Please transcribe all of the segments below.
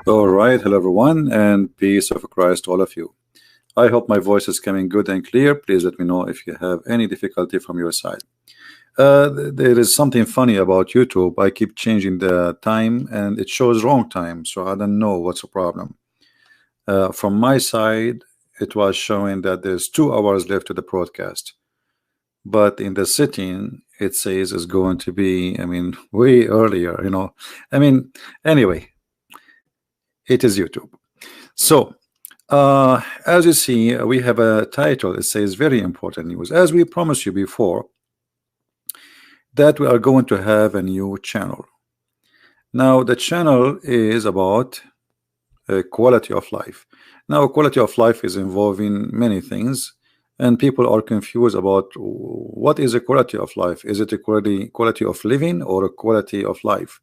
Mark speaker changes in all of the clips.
Speaker 1: All right, hello everyone, and peace of Christ to all of you. I hope my voice is coming good and clear. Please let me know if you have any difficulty from your side. There is something funny about YouTube. I keep changing the time and it shows wrong time, so I don't know what's the problem. From my side, it was showing that there's 2 hours left to the broadcast, but in the setting it says it's going to be, way earlier. Anyway, it is YouTube. So as you see, we have a title. It says very important news, as we promised you before, that we are going to have a new channel. Now the channel is about quality of life. Now quality of life is involving many things, and people are confused about what is a quality of life. Is it a quality of living or a quality of life?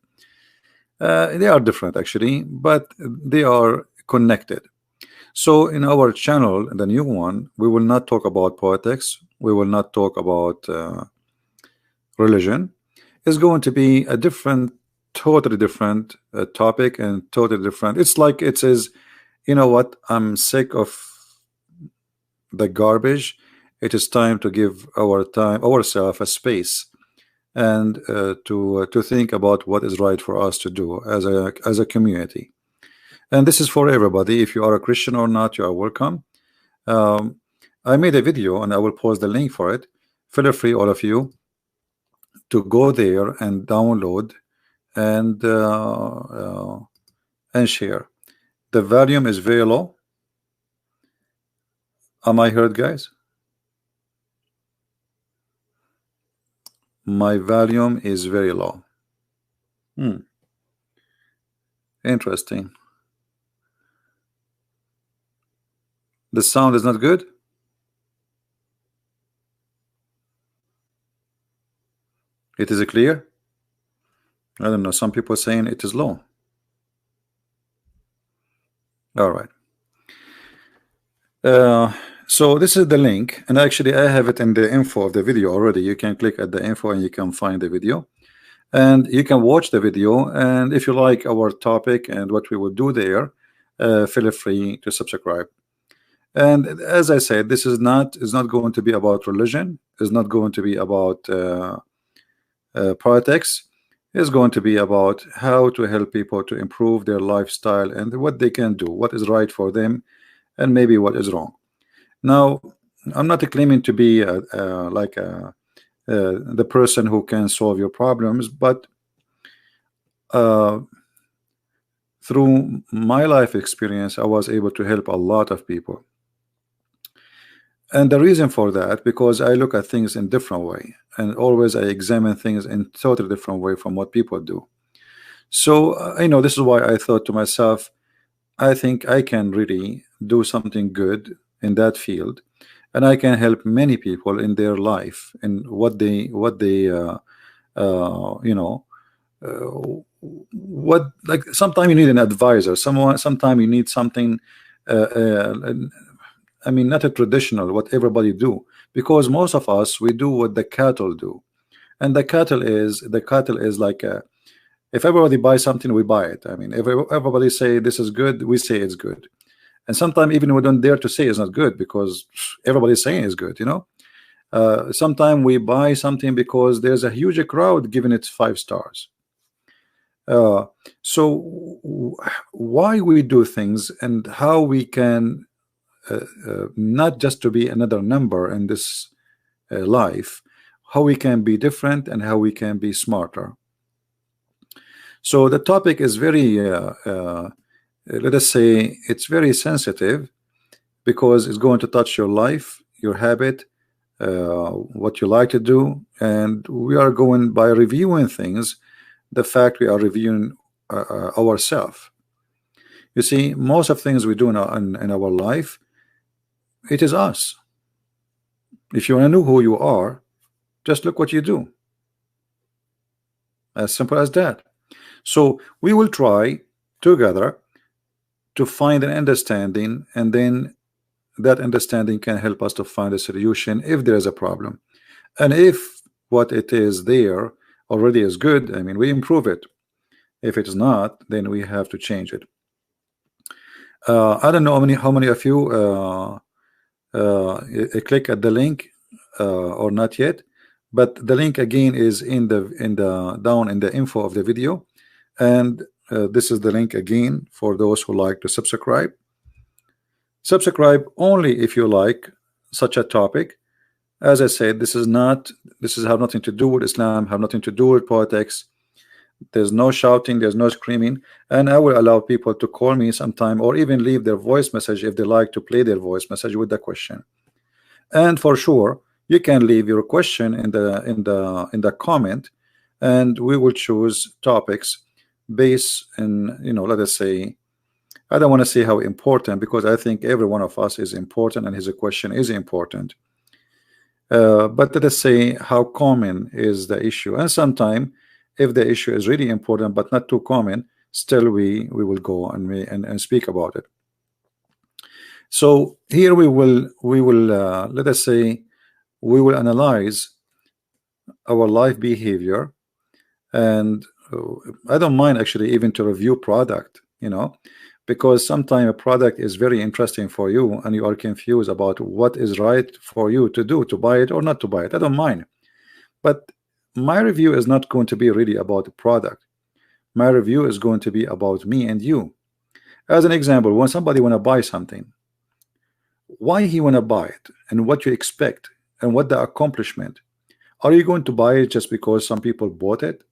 Speaker 1: They are different actually, but they are connected. So in our channel, the new one, we will not talk about politics, we will not talk about religion. It's going to be a different, totally different topic, and totally different. It's like it says, you know what, I'm sick of the garbage. It is time to give ourselves a space, and to think about what is right for us to do as a community. And this is for everybody. If you are a Christian or not, you are welcome. I made a video and I will post the link for it. Feel free, all of you, to go there and download and share. The volume is very low. Am I heard, guys? My volume is very low. Interesting. The sound is not good. It is clear. I don't know, some people are saying it is low. All right. So this is the link, and actually I have it in the info of the video already. You can click at the info and you can find the video, and you can watch the video. And if you like our topic and what we will do there, feel free to subscribe. And as I said, this is not going to be about religion. It's not going to be about politics. It's going to be about how to help people to improve their lifestyle and what they can do, what is right for them, and maybe what is wrong. Now, I'm not claiming to be the person who can solve your problems, but through my life experience, I was able to help a lot of people. And the reason for that, because I look at things in different way, and always I examine things in totally different way from what people do. So this is why I thought to myself, I think I can really do something good in that field, and I can help many people in their life and what like sometimes you need an advisor, sometimes you need something not a traditional what everybody do, because most of us, we do what the cattle do, and the cattle is like if everybody buys something, we buy it. If everybody say this is good, we say it's good, and sometimes even we don't dare to say it's not good because everybody's saying it's good. Sometimes we buy something because there's a huge crowd giving it 5 stars. So why we do things and how we can not just to be another number in this life, how we can be different and how we can be smarter. So the topic is very let us say it's very sensitive, because it's going to touch your life, your habit, what you like to do, and we are going by reviewing things. The fact we are reviewing ourselves. You see, most of things we do in our life, it is us. If you want to know who you are, just look what you do. As simple as that. So we will try together to find an understanding, and then that understanding can help us to find a solution if there is a problem. And if what it is there already is good, we improve it. If it is not, then we have to change it. I don't know how many of you click at the link or not yet, but the link again is in the down in the info of the video, and this is the link again for those who like to subscribe. Subscribe only if you like such a topic. As I said, this is have nothing to do with Islam, have nothing to do with politics. There's no shouting, there's no screaming, and I will allow people to call me sometime or even leave their voice message if they like to play their voice message with the question. And for sure, you can leave your question in the comment, and we will choose topics based in, you know, let us say, I don't want to say how important, because I think every one of us is important and his question is important. But let us say how common is the issue, and sometime if the issue is really important but not too common, still we will go and speak about it. So here we will let us say we will analyze our life behavior, and I don't mind actually even to review product, you know, because sometimes a product is very interesting for you and you are confused about what is right for you to do, to buy it or not to buy it. I don't mind, but my review is not going to be really about the product. My review is going to be about me and you. As an example, when somebody want to buy something, why he want to buy it and what you expect and what the accomplishment. Are you going to buy it just because some people bought it?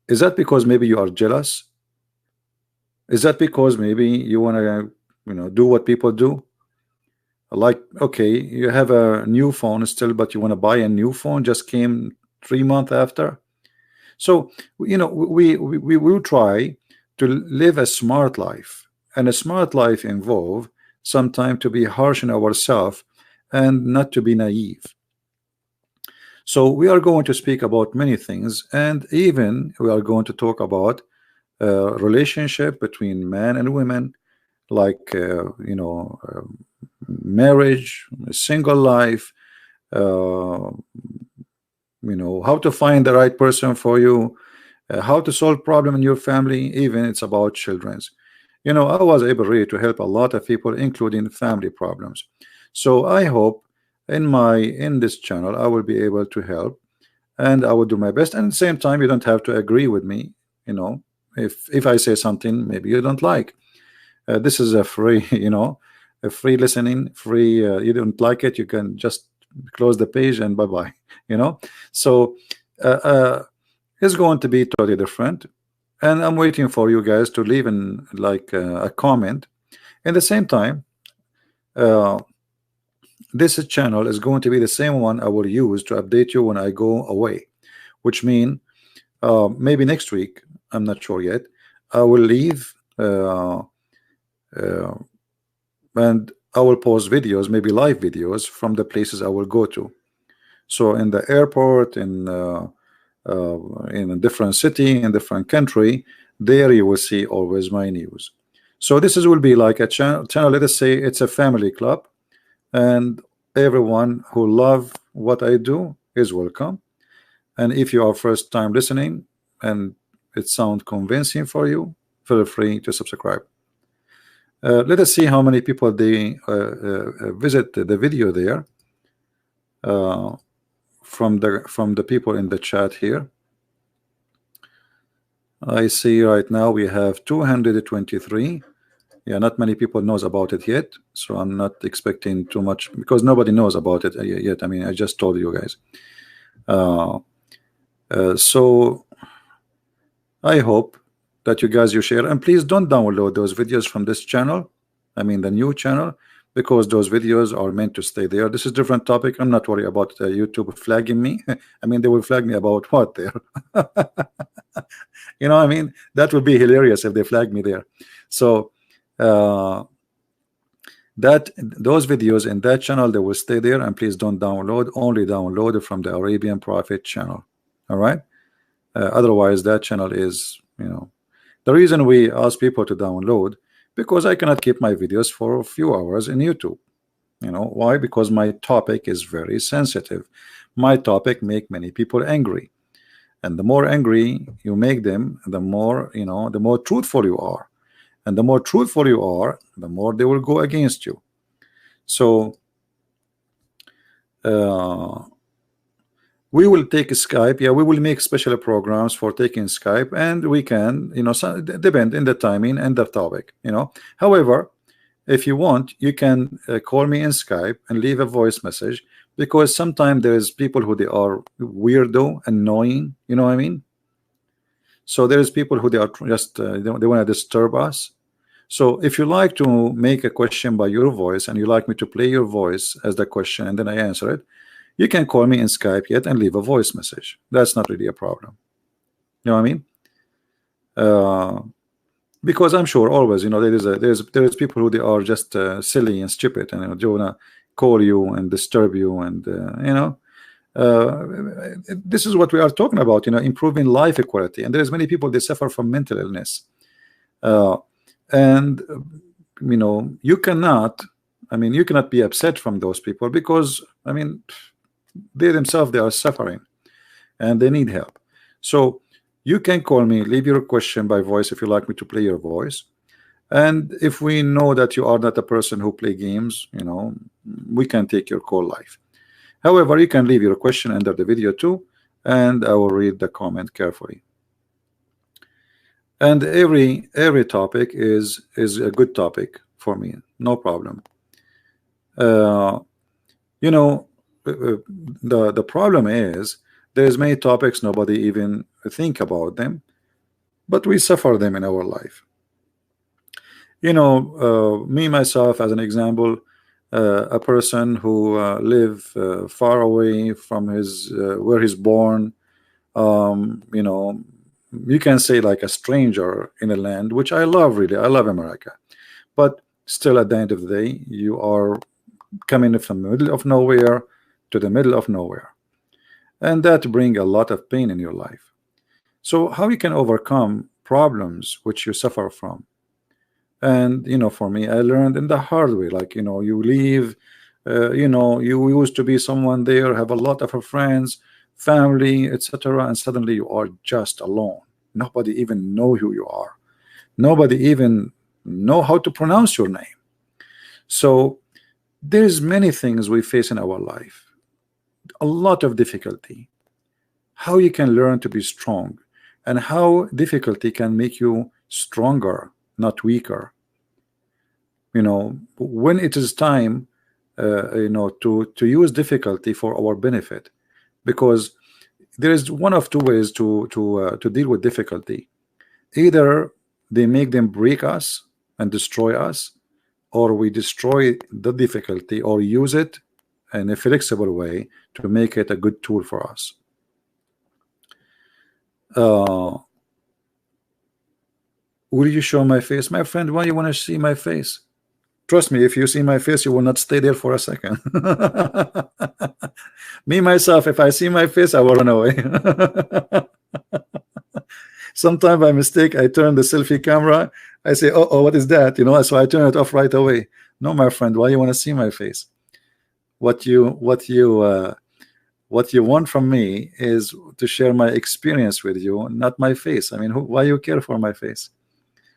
Speaker 1: Is that because maybe you are jealous? Is that because maybe you want to, you know, do what people do? Like, okay, you have a new phone still, but you want to buy a new phone, just came 3 months after. So, you know, we will try to live a smart life, and a smart life involve sometimes to be harsh on ourselves and not to be naive. So we are going to speak about many things, and even we are going to talk about relationship between men and women, like you know, marriage, single life, you know, how to find the right person for you, how to solve problem in your family, even it's about children's. You know, I was able really to help a lot of people, including family problems. So I hope in this channel I will be able to help, and I will do my best. And at the same time, you don't have to agree with me. You know, if I say something maybe you don't like, this is a free, you know, a free listening, free. You don't like it, you can just close the page and bye-bye, you know. So it's going to be totally different, and I'm waiting for you guys to leave in like a comment. In the same time, this channel is going to be the same one I will use to update you when I go away, which mean maybe next week, I'm not sure yet, I will leave and I will post videos, maybe live videos from the places I will go to. So in the airport, in a different city, in different country, there you will see always my news. So this will be like a channel. Let us say it's a family club, and everyone who love what I do is welcome. And if you are first time listening and it sounds convincing for you, feel free to subscribe. Let us see how many people they visit the video there from the people in the chat here. I see right now we have 223. Yeah, not many people knows about it yet, so I'm not expecting too much because nobody knows about it yet. I mean, I just told you guys. So I hope that you guys share, and please don't download those videos from this channel, I mean the new channel, because those videos are meant to stay there. This is different topic. I'm not worried about YouTube flagging me. I mean, they will flag me about what there. You know, I mean, that would be hilarious if they flag me there. So those videos in that channel, they will stay there, and please don't download, only download it from the Arabian Prophet channel. All right, otherwise that channel is, you know, the reason we ask people to download, because I cannot keep my videos for a few hours in YouTube. You know why? Because my topic is very sensitive. My topic make many people angry, and the more angry you make them, the more, you know, the more truthful you are. and the more truthful you are, the more they will go against you. So we will take Skype. Yeah, we will make special programs for taking Skype, and we can, so depend in the timing and the topic, However, if you want, you can call me in Skype and leave a voice message, because sometimes there's people who they are weirdo, annoying, you know what I mean? So there's people who they are just they want to disturb us. So if you like to make a question by your voice and you like me to play your voice as the question and then I answer it, you can call me in Skype yet and leave a voice message. That's not really a problem. You know what I mean? Because I'm sure always, there's people who they are just silly and stupid, and they wanna call you and disturb you, and this is what we are talking about, improving life equality. And there's many people, they suffer from mental illness, and you cannot be upset from those people, because they themselves, they are suffering and they need help. So you can call me, leave your question by voice if you like me to play your voice, and if we know that you are not a person who play games, we can take your call live. However, you can leave your question under the video too, and I will read the comment carefully. And every topic is a good topic for me, no problem. The problem is there's many topics nobody even think about them, but we suffer them in our life. Me myself as an example, a person who live far away from his where he's born, you can say like a stranger in a land which I love, really I love America, but still at the end of the day you are coming from the middle of nowhere to the middle of nowhere, and that bring a lot of pain in your life. So how you can overcome problems which you suffer from? And for me, I learned in the hard way, like you leave, you used to be someone there, have a lot of friends, family, etc., and suddenly you are just alone. Nobody even know who you are, nobody even know how to pronounce your name. So there's many things we face in our life, a lot of difficulty. How you can learn to be strong, and how difficulty can make you stronger, not weaker. When it is time to use difficulty for our benefit, because there is one of two ways to deal with difficulty. Either they make them break us and destroy us, or we destroy the difficulty or use it in a flexible way to make it a good tool for us. Will you show my face? My friend, why you want to see my face? Trust me, if you see my face, you will not stay there for a second. Me myself, if I see my face, I will run away. Sometimes by mistake I turn the selfie camera, I say, oh, what is that? So I turn it off right away. No, my friend, why you want to see my face? What you want from me is to share my experience with you, not my face. Why you care for my face?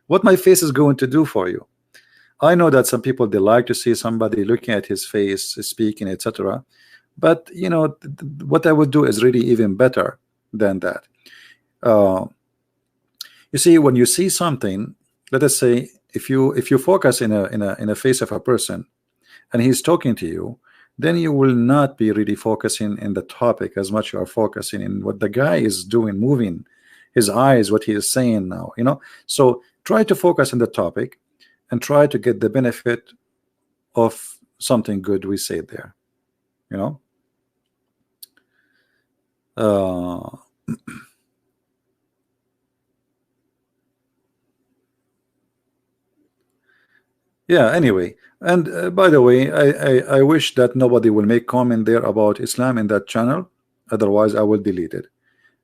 Speaker 1: What my face is going to do for you? I know that some people, they like to see somebody looking at his face, speaking, etc. But what I would do is really even better than that. You see, when you see something, let us say, if you focus in a face of a person and he's talking to you, then you will not be really focusing in the topic as much. You are focusing in what the guy is doing, moving his eyes, what he is saying now. So try to focus on the topic and try to get the benefit of something good we say there. Yeah, anyway, and by the way, I wish that nobody will make comment there about Islam in that channel, otherwise I will delete it.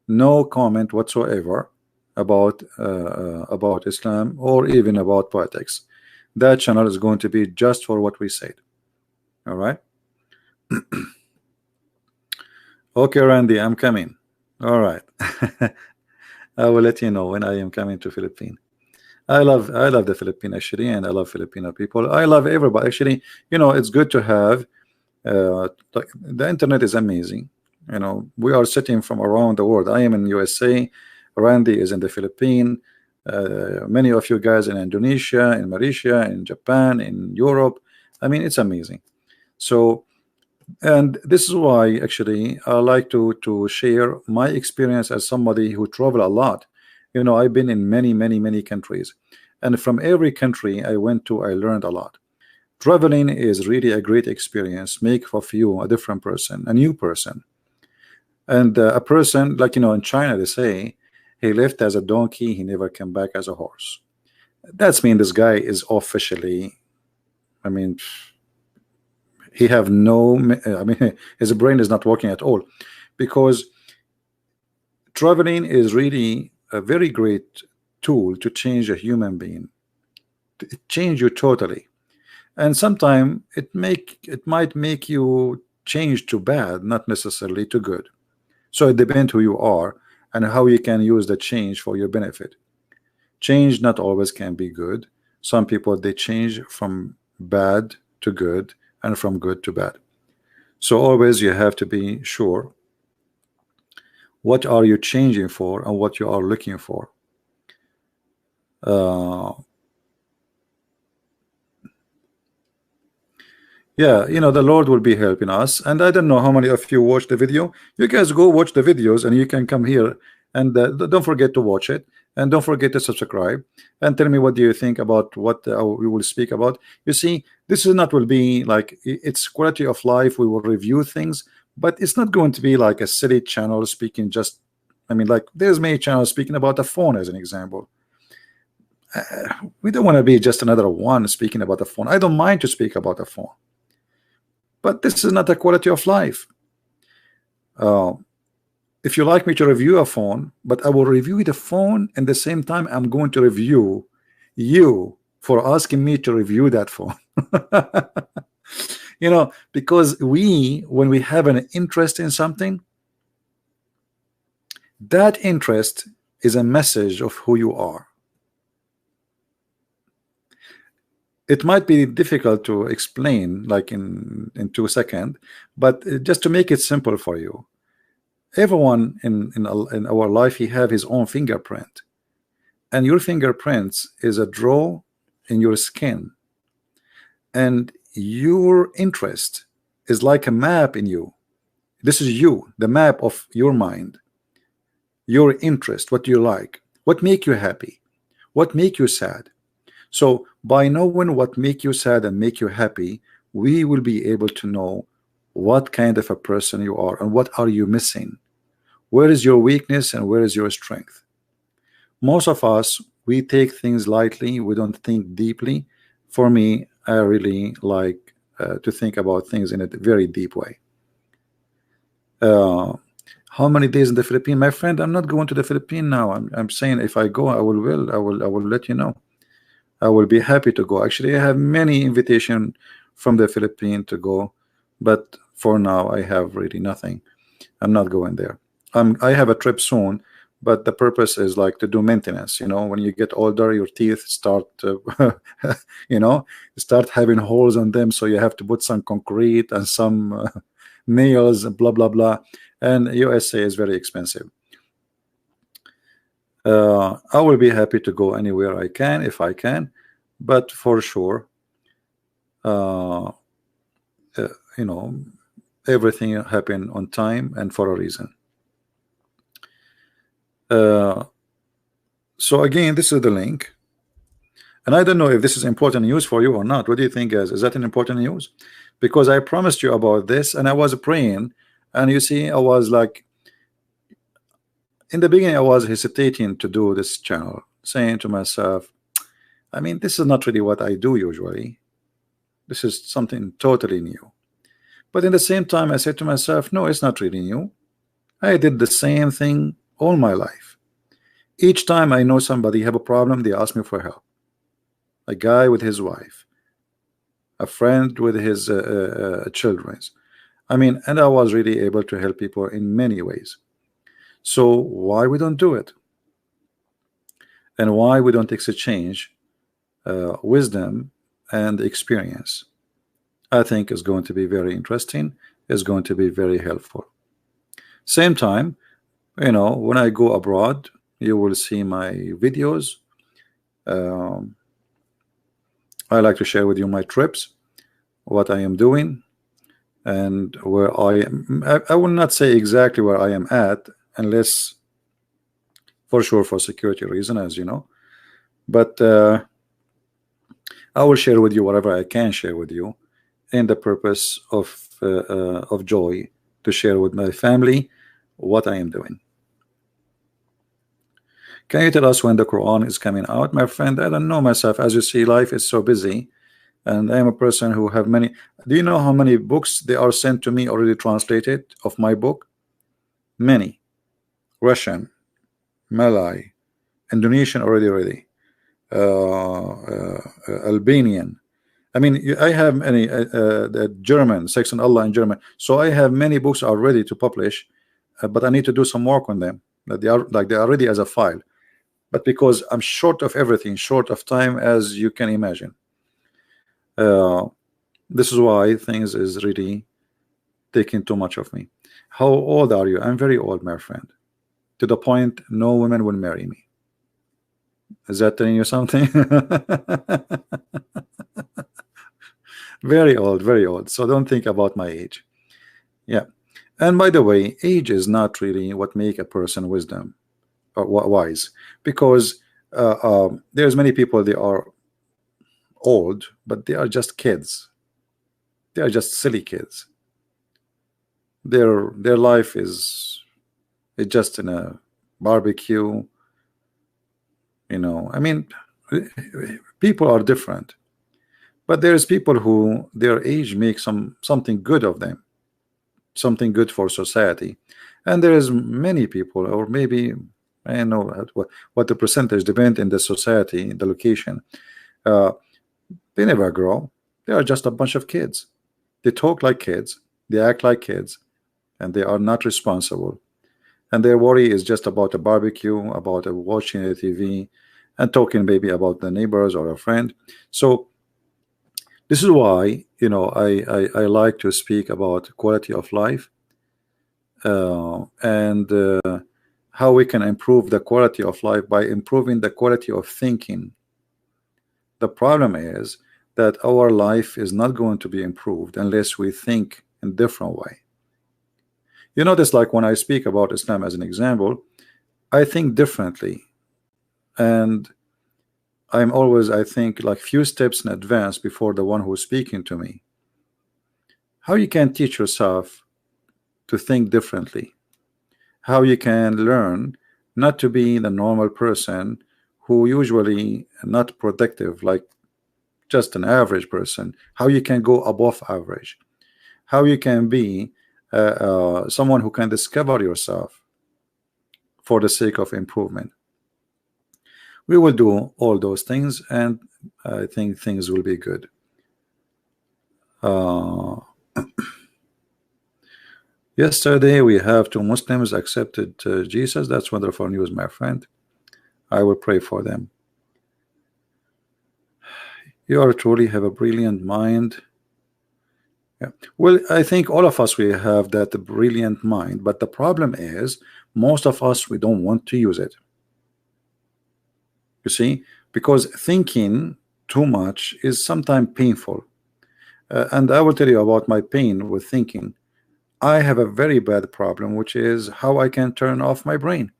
Speaker 1: No comment whatsoever about Islam or even about politics. That channel is going to be just for what we said. All right. Okay, Randy, I'm coming. All right. I will let you know when I am coming to Philippines. I love the Philippines actually, and I love Filipino people. I love everybody actually. You know, it's good to have like the internet is amazing. You know, we are sitting from around the world. I am in USA, Randy is in the Philippines, many of you guys in Indonesia, in Malaysia, in Japan, in Europe. I mean, it's amazing. So, and this is why actually I like to share my experience as somebody who travel a lot. You know, I've been in many countries, and from every country I went to, I learned a lot. Traveling is really a great experience, make of you a different person, a new person. And a person, like, you know, in China they say he left as a donkey, he never came back as a horse. That's mean this guy is officially, I mean, he have no, I mean, his brain is not working at all, because traveling is really a very great tool to change a human being. It change you totally. And sometimes it might make you change to bad, not necessarily to good. So it depends who you are and how you can use the change for your benefit. Change not always can be good. Some people, they change from bad to good and from good to bad. So always you have to be sure what are you changing for and what you are looking for. Yeah, you know, the Lord will be helping us. And I don't know how many of you watched the video. You guys go watch the videos and you can come here, and don't forget to watch it, and don't forget to subscribe and tell me what do you think about what we will speak about. You see, this is not will be like, it's quality of life. We will review things, but it's not going to be like a silly channel speaking just, I mean, like there's many channels speaking about a phone as an example. We don't want to be just another one speaking about the phone. I don't mind to speak about the phone, but this is not a quality of life. If you like me to review a phone, but I will review the phone and the same time I'm going to review you for asking me to review that phone. You know, because when we have an interest in something, that interest is a message of who you are. It might be difficult to explain like in 2 seconds, but just to make it simple for you, everyone in our life, he have his own fingerprint, and your fingerprints is a draw in your skin, and your interest is like a map in you. This is you, the map of your mind, your interest, what you like, what make you happy, what make you sad. So by knowing what make you sad and make you happy, we will be able to know what kind of a person you are and what are you missing. Where is your weakness and where is your strength? Most of us, we take things lightly. We don't think deeply. For me, I really like to think about things in a very deep way. How many days in the Philippines? My friend, I'm not going to the Philippines now. I'm saying if I go, I will let you know. I will be happy to go. Actually, I have many invitations from the Philippines to go, but for now I have really nothing. I'm not going there. I have a trip soon, but the purpose is like to do maintenance. You know, when you get older, your teeth start you know, start having holes on them, so you have to put some concrete and some nails and blah blah blah, and USA is very expensive. I will be happy to go anywhere I can if I can, but for sure, you know, everything happen on time and for a reason. So again, this is the link, and I don't know if this is important news for you or not. What do you think, guys? Is that an important news? Because I promised you about this, and I was praying, and you see, I was like, in the beginning I was hesitating to do this channel, saying to myself, I mean, this is not really what I do usually. This is something totally new. But in the same time, I said to myself, no, it's not really new. I did the same thing all my life. Each time I know somebody have a problem, they ask me for help. A guy with his wife, a friend with his children. I mean, and I was really able to help people in many ways. So why we don't do it? and why we don't exchange wisdom and experience. I think is going to be very interesting, is going to be very helpful. Same time, you know, when I go abroad, you will see my videos. I like to share with you my trips, what I am doing, and where I am. I will not say exactly where I am at, unless for sure for security reason, as you know. But I will share with you whatever I can share with you, in the purpose of joy, to share with my family what I am doing. Can you tell us when the Quran is coming out, my friend? I don't know myself. As you see, life is so busy, and I am a person who have many. Do you know how many books they are sent to me already translated of my book? Many. Russian, Malay, Indonesian already ready, Albanian. I mean, I have many, the German, Sex and Allah in German. So I have many books are ready to publish, but I need to do some work on them. That they are ready as a file, but because I'm short of everything, short of time, as you can imagine. This is why things is really taking too much of me. How old are you? I'm very old, my friend, to the point no woman will marry me. Is that telling you something? Very old, very old. So don't think about my age. Yeah. And by the way, age is not really what make a person wisdom or wise, because there's many people, they are old, but they are just kids. They are just silly kids. Their life is just in a barbecue. You know, I mean, people are different, but there's people who their age makes something good of them, something good for society. And there is many people, or maybe I don't know what the percentage depend in the society, the location. They never grow. They are just a bunch of kids. They talk like kids, they act like kids, and they are not responsible. And their worry is just about a barbecue, about watching a TV, and talking maybe about the neighbors or a friend. So this is why, you know, I like to speak about quality of life, and how we can improve the quality of life by improving the quality of thinking. The problem is that our life is not going to be improved unless we think in a different way. You notice, like when I speak about Islam as an example, I think differently, and I'm always, I think, like few steps in advance before the one who's speaking to me. How you can teach yourself to think differently? How you can learn not to be the normal person who usually not productive, like just an average person? How you can go above average? How you can be someone who can discover yourself for the sake of improvement? We will do all those things, and I think things will be good. Yesterday we have 2 Muslims accepted Jesus. That's wonderful news, my friend. I will pray for them. You are truly have a brilliant mind. Yeah. Well, I think all of us, we have that brilliant mind, but the problem is most of us, we don't want to use it. You see, because thinking too much is sometimes painful, and I will tell you about my pain with thinking. I have a very bad problem, which is how I can turn off my brain.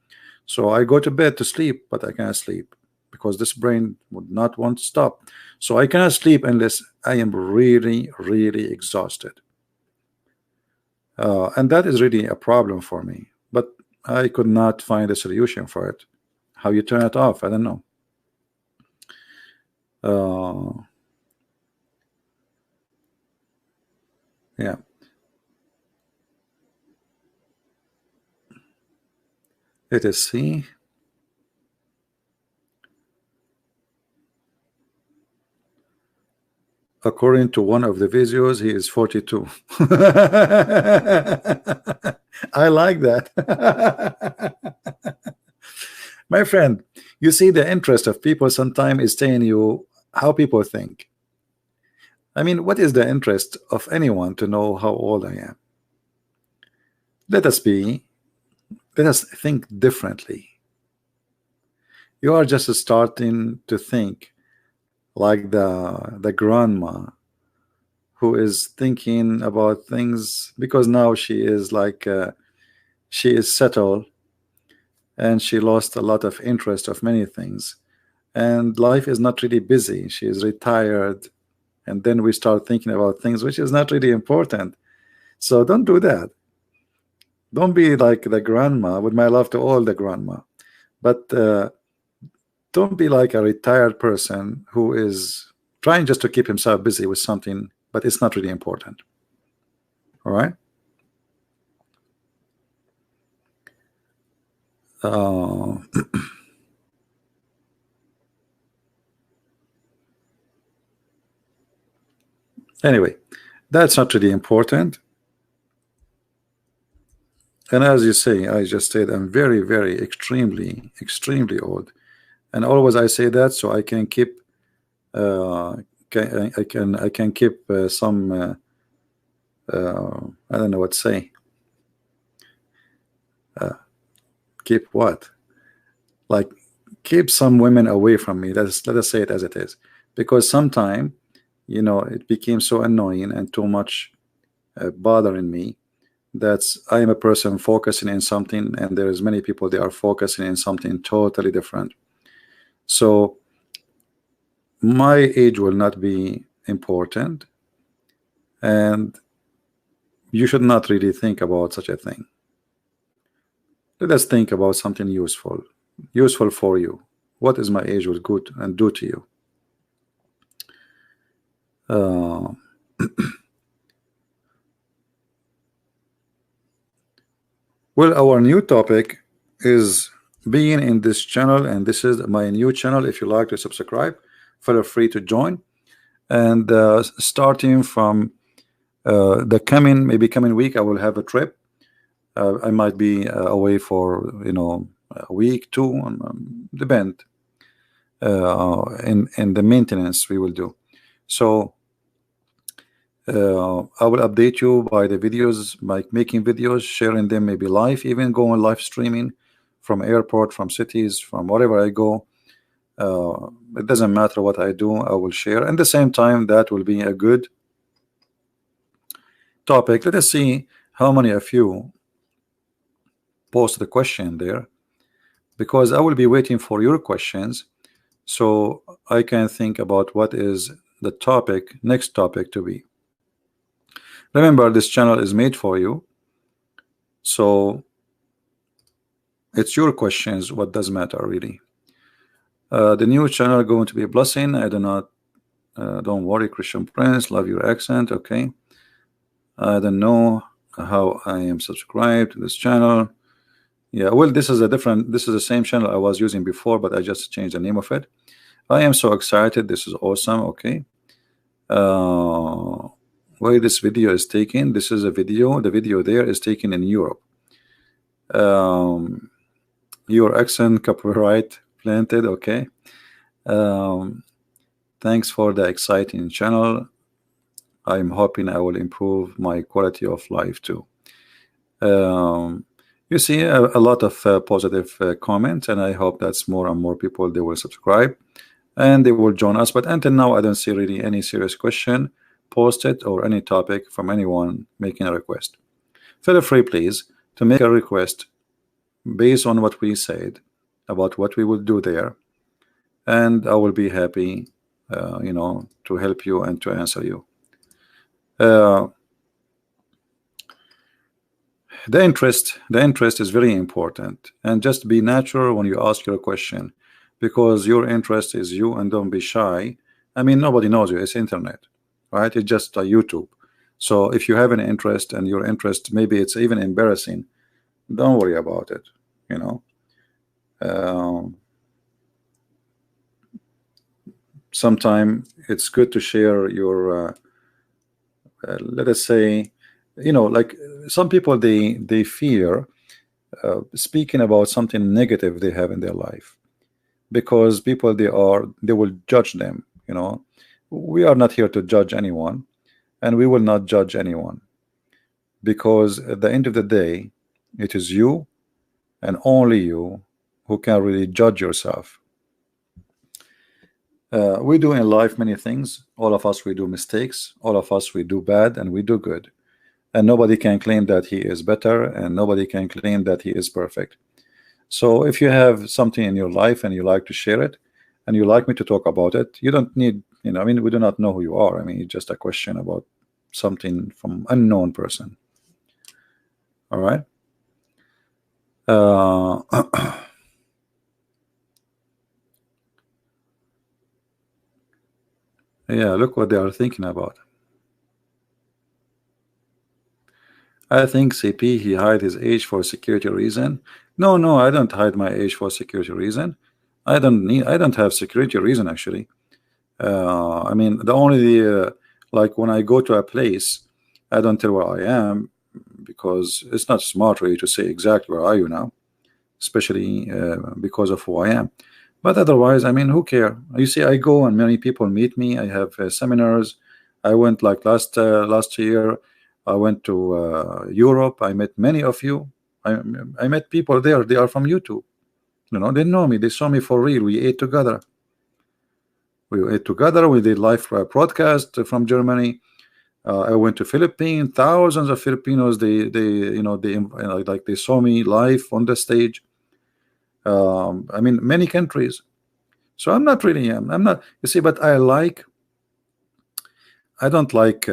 Speaker 1: So I go to bed to sleep, but I can't sleep because this brain would not want to stop. So I cannot sleep unless I am really, really exhausted. And that is really a problem for me. But I could not find a solution for it. How you turn it off, I don't know. Yeah. Let us see. According to one of the videos, he is 42. I like that. My friend, you see, the interest of people sometimes is telling you how people think. I mean, what is the interest of anyone to know how old I am? Let us think differently. You are just starting to think like the grandma who is thinking about things, because now she is like she is settled and she lost a lot of interest of many things, and life is not really busy. She is retired, and then we start thinking about things which is not really important. So don't do that. Don't be like the grandma, with my love to all the grandma, but don't be like a retired person who is trying just to keep himself busy with something, but it's not really important. All right. Anyway, that's not really important. And as you say, I just said I'm very, very, extremely old, and always I say that so I can keep I can keep some I don't know what to say. Keep what? Like, keep some women away from me. Let us say it as it is, because sometime, you know, it became so annoying and too much bothering me. That's, I am a person focusing in something, and there is many people, they are focusing in something totally different. So my age will not be important, and you should not really think about such a thing. Let us think about something useful for you. What is my age will good and do to you? Well, our new topic is being in this channel, and this is my new channel. If you like to subscribe, feel free to join. And starting from the coming week, I will have a trip. I might be away for, you know, a week, two, depend in the maintenance we will do. So I will update you by the videos, by making videos, sharing them, maybe live, even going live streaming from airport, from cities, from wherever I go. It doesn't matter what I do, I will share. And at the same time, that will be a good topic. Let us see how many of you post the question there, because I will be waiting for your questions so I can think about what is the topic, next topic to be. Remember, this channel is made for you, so it's your questions what does matter really. The new channel going to be a blessing. I do not don't worry, Christian Prince, love your accent. Okay, I don't know how I am subscribed to this channel. Yeah, well, this is the same channel I was using before, but I just changed the name of it. I am so excited. This is awesome. Okay, where this video is taken, this is a video, the video there is taken in Europe. Your accent copyright planted. Okay, thanks for the exciting channel. I'm hoping I will improve my quality of life too. You see a lot of positive comments, and I hope that's more and more people, they will subscribe and they will join us. But until now, I don't see really any serious question posted or any topic from anyone making a request. Feel free, please, to make a request based on what we said about what we will do there, and I will be happy, you know, to help you and to answer you. The interest is very important, and just be natural when you ask your question, because your interest is you, and don't be shy. I mean, nobody knows you, it's internet, right? It's just a YouTube. So if you have an interest and your interest, maybe it's even embarrassing, don't worry about it, you know. Sometimes it's good to share your let us say, you know, like some people, they fear speaking about something negative they have in their life, because people, they will judge them. We are not here to judge anyone, and we will not judge anyone, because at the end of the day, it is you and only you who can really judge yourself. We do in life many things. All of us, we do mistakes. All of us, we do bad and we do good. And nobody can claim that he is better, and nobody can claim that he is perfect. So if you have something in your life and you like to share it, and you like me to talk about it, you don't need, I mean, we do not know who you are. I mean, it's just a question about something from unknown person. All right. Yeah, look what they are thinking about. I think CP, he hide his age for security reason. No, I don't hide my age for security reason. I don't have security reason actually. I mean, the only like when I go to a place, I don't tell where I am, because it's not smart really to say exactly where are you now, especially because of who I am. But otherwise, I mean, who care? You see, I go and many people meet me. I have seminars. I went like last year. I went to Europe. I met many of you. I met people there. They are from YouTube. They know me. They saw me for real. We ate together. We did live broadcast from Germany. I went to Philippines. Thousands of Filipinos. They saw me live on the stage. I mean, many countries. So I'm not really. I'm not. You see, but I don't like.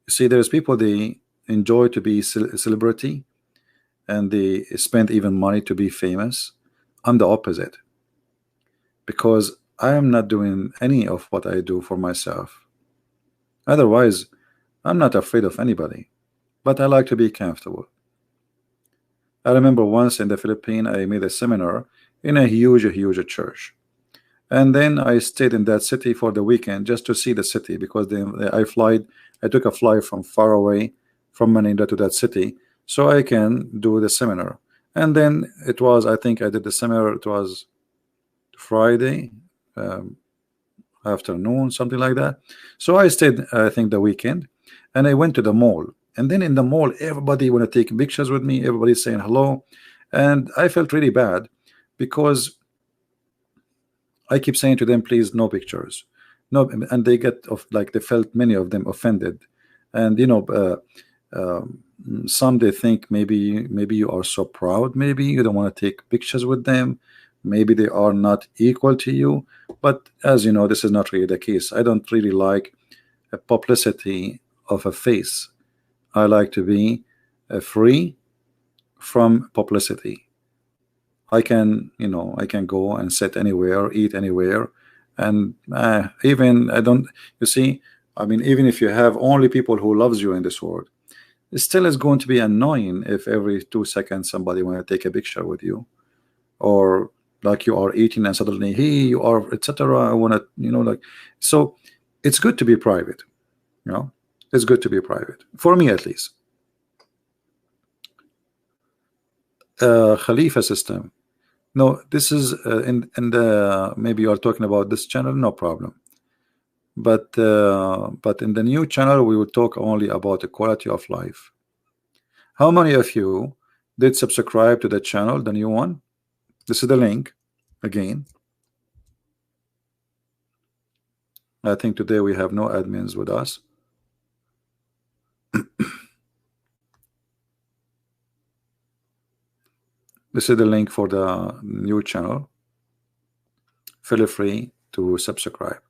Speaker 1: You see, there's people, they enjoy to be a celebrity, and they spend even money to be famous. I'm the opposite, because I am not doing any of what I do for myself. Otherwise, I'm not afraid of anybody, but I like to be comfortable. I remember once in the Philippines, I made a seminar in a huge church, and then I stayed in that city for the weekend just to see the city, because I took a flight from far away from Manila to that city so I can do the seminar. And then it was, I think I did the seminar, it was Friday afternoon, something like that. So I stayed, I think, the weekend, and I went to the mall. And then in the mall, everybody want to take pictures with me. Everybody's saying hello, and I felt really bad, because I keep saying to them, please, no pictures, no, and they get off, like they felt, many of them, offended. And some, they think maybe you are so proud, maybe you don't want to take pictures with them, maybe they are not equal to you. But as you know, this is not really the case. I don't really like a publicity of a face. I like to be free from publicity. I can go and sit anywhere, eat anywhere, and even I don't. You see, I mean, even if you have only people who loves you in this world, it still is going to be annoying if every 2 seconds somebody want to take a picture with you, or like you are eating and suddenly, hey, you are, etc. I want to, like, so it's good to be private. It's good to be private, for me at least. Khalifa system. No, this is in the, maybe you are talking about this channel, no problem. But in the new channel, we will talk only about the quality of life. How many of you did subscribe to the channel, the new one? This is the link again. I think today we have no admins with us. This is the link for the new channel. Feel free to subscribe.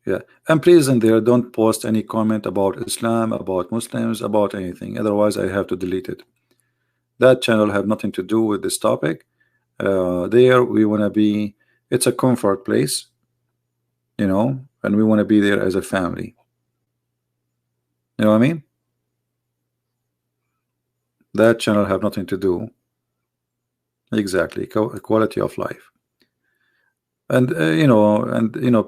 Speaker 1: Yeah, and please, in there, don't post any comment about Islam, about Muslims, about anything. Otherwise, I have to delete it. That channel have nothing to do with this topic. There, we want to be. It's a comfort place, and we want to be there as a family. You know what I mean? That channel have nothing to do. Exactly, quality of life. And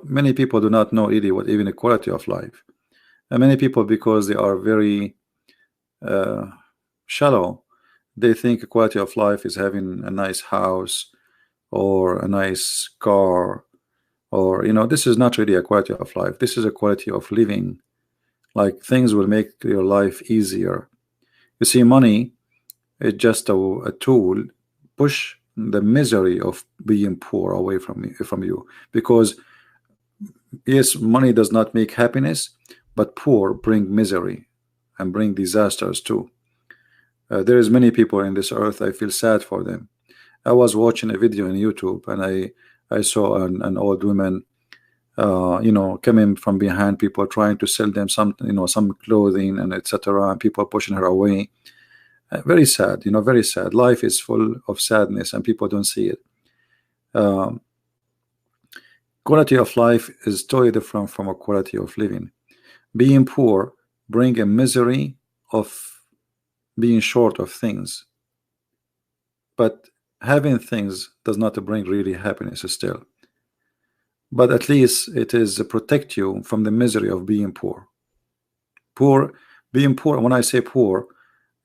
Speaker 1: many people do not know really what even equality of life. And many people, because they are very uh, shallow. They think quality of life is having a nice house or a nice car, or this is not really a quality of life. This is a quality of living. Like, things will make your life easier. You see, money is just a tool. Push the misery of being poor away from you, because yes, money does not make happiness, but poor bring misery and bring disasters too. There is many people in this earth, I feel sad for them. I was watching a video on YouTube, and I saw an old woman, coming from behind people trying to sell them some, some clothing and etc., and people pushing her away. Very sad, very sad. Life is full of sadness, and people don't see it. Quality of life is totally different from a quality of living. Being poor bring a misery of being short of things, but having things does not bring really happiness still. But at least it is protect you from the misery of being poor. Being poor. When I say poor,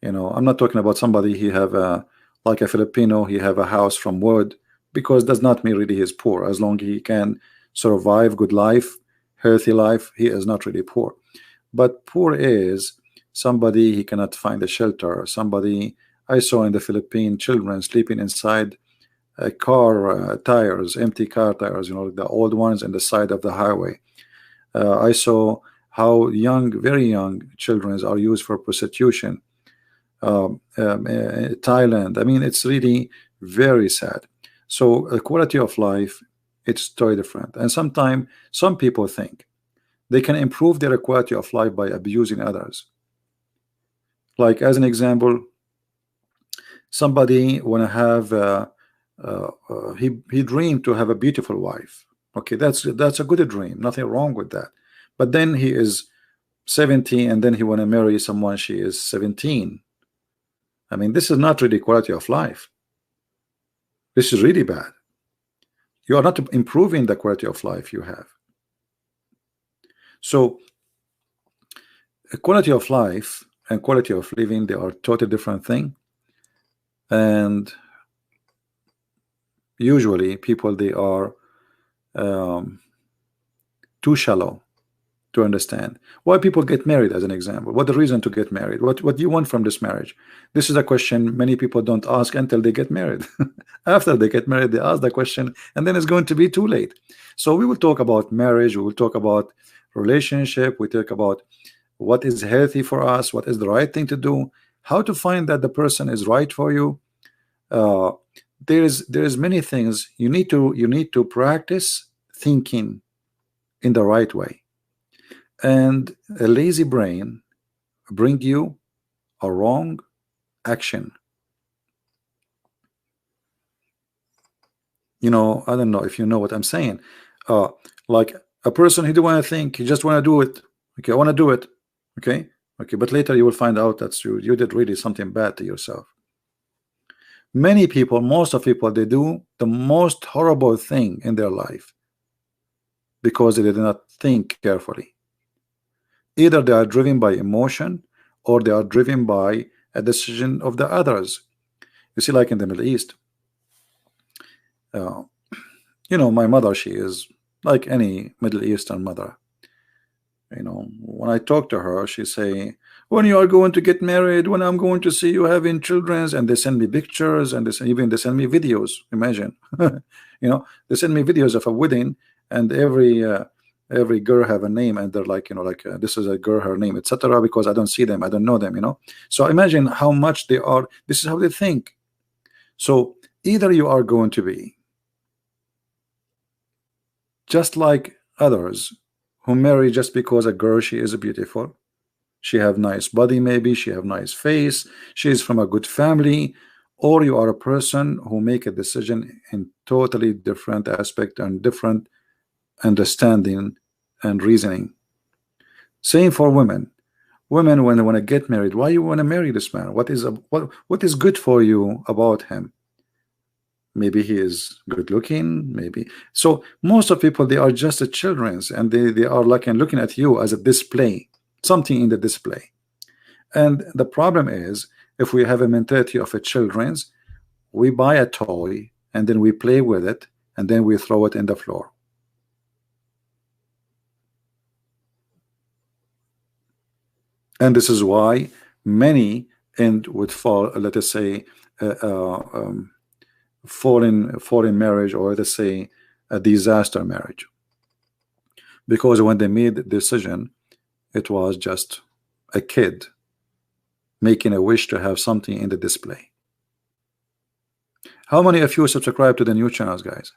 Speaker 1: I'm not talking about somebody he have like a Filipino, he have a house from wood, because does not mean really he is poor. As long as he can survive good life, healthy life, he is not really poor. But poor is somebody he cannot find a shelter. Somebody, I saw in the Philippines, children sleeping inside car tires, empty car tires, the old ones in the side of the highway. I saw how very young children are used for prostitution. Thailand. I mean, it's really very sad. So a quality of life, it's totally different. And sometimes some people think they can improve their quality of life by abusing others. Like, as an example, somebody want to have he dreamed to have a beautiful wife. Okay, that's a good dream, nothing wrong with that. But then he is 70, and then he want to marry someone she is 17. I mean, this is not really quality of life. This is really bad. You are not improving the quality of life you have. So quality of life and quality of living, they are totally different thing. And usually people, they are too shallow to understand why people get married. As an example, what the reason to get married? What do you want from this marriage? This is a question many people don't ask until they get married. After they get married, they ask the question, and then it's going to be too late. So we will talk about marriage, we will talk about relationship, we talk about what is healthy for us, what is the right thing to do, how to find that the person is right for you. There is many things you need to practice thinking in the right way. And a lazy brain bring you a wrong action. I don't know if you know what I'm saying. Like a person, he don't want to think, he just want to do it. Okay, I want to do it. Okay, but later you will find out that you did really something bad to yourself. Many people, most of people, they do the most horrible thing in their life because they did not think carefully. Either they are driven by emotion, or they are driven by a decision of the others. You see, like in the Middle East, my mother, she is like any Middle Eastern mother. When I talk to her, she say, when you are going to get married, when I'm going to see you having children, and they send me pictures, and they send me videos. Imagine, they send me videos of a wedding, and every girl have a name, and they're like, this is a girl, her name, etc., because I don't see them, I don't know them. So imagine how much they are. This is how they think. So either you are going to be just like others who marry just because a girl, she is beautiful, she have nice body, maybe she have nice face, she is from a good family, or you are a person who make a decision in totally different aspect and different understanding and reasoning. Same for women. Women, when they want to get married, why you want to marry this man? What is good for you about him? Maybe he is good looking, maybe. So most of people, they are just the children, and they are like looking at you as a display, something in the display. And the problem is, if we have a mentality of a children's, we buy a toy and then we play with it and then we throw it in the floor. And this is why many end with fall, let us say, fall in marriage, or let us say a disaster marriage, because when they made the decision, it was just a kid making a wish to have something in the display. How many of you subscribe to the new channels, guys?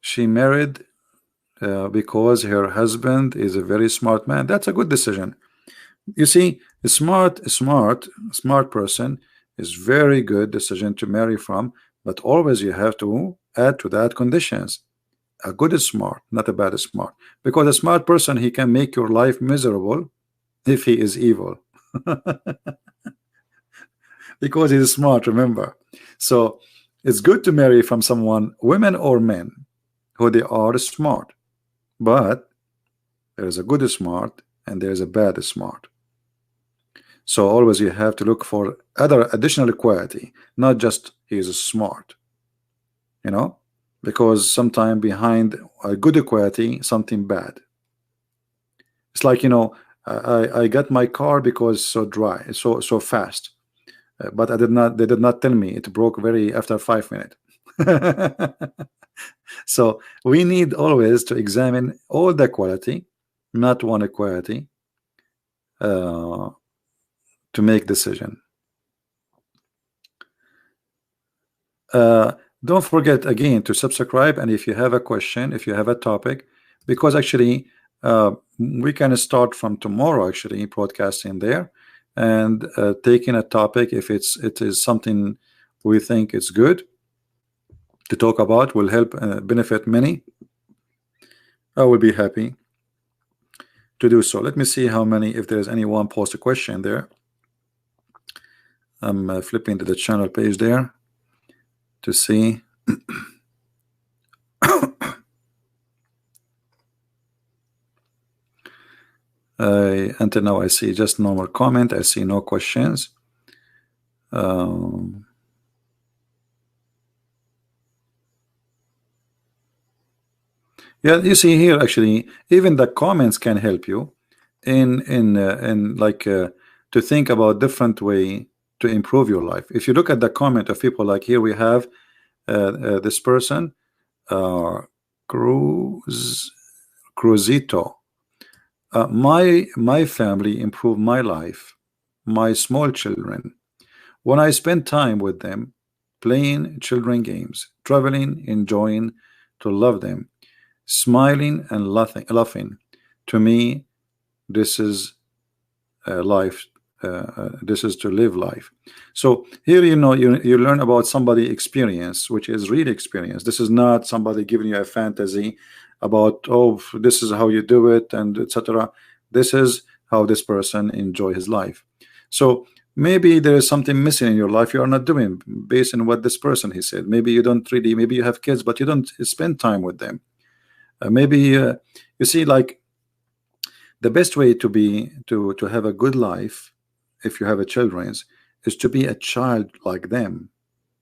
Speaker 1: She married because her husband is a very smart man. That's a good decision. You see, a smart person is very good decision to marry from, but always you have to add to that conditions. A good is smart, not a bad is smart. Because a smart person, he can make your life miserable if he is evil. Because he is smart, remember. So it's good to marry from someone, women or men, who they are smart. But there is a good smart and there is a bad smart. So always you have to look for other additional quality, not just he is smart, you know, because sometimes behind a good quality something bad. It's like, you know, I got my car because so dry, so fast, but they did not tell me it broke after 5 minutes. So we need always to examine all the quality, not one quality, to make decision. Don't forget again to subscribe, and if you have a question, if you have a topic, because actually we can start from tomorrow actually broadcasting there and taking a topic if it is something we think it's good to talk about, will help benefit many. I will be happy to do so. Let me see how many, if there's anyone post a question there. I'm flipping to the channel page there to see. Until now I see just normal comment. I see no questions. Yeah, you see here actually even the comments can help you in like to think about different way to improve your life. If you look at the comment of people, like here we have this person, Cruzito. My family improved my life, my small children, when I spend time with them, playing children games, traveling, enjoying, to love them, smiling and laughing. To me, this is life. This is to live life. So here, you know, you learn about somebody experience, which is real experience. This is not somebody giving you a fantasy about, oh, this is how you do it and etc. This is how this person enjoy his life. So maybe there is something missing in your life you are not doing based on what this person he said. Maybe you don't really, maybe you have kids but you don't spend time with them. Maybe you see, like the best way to have a good life, if you have a children's, is to be a child like them.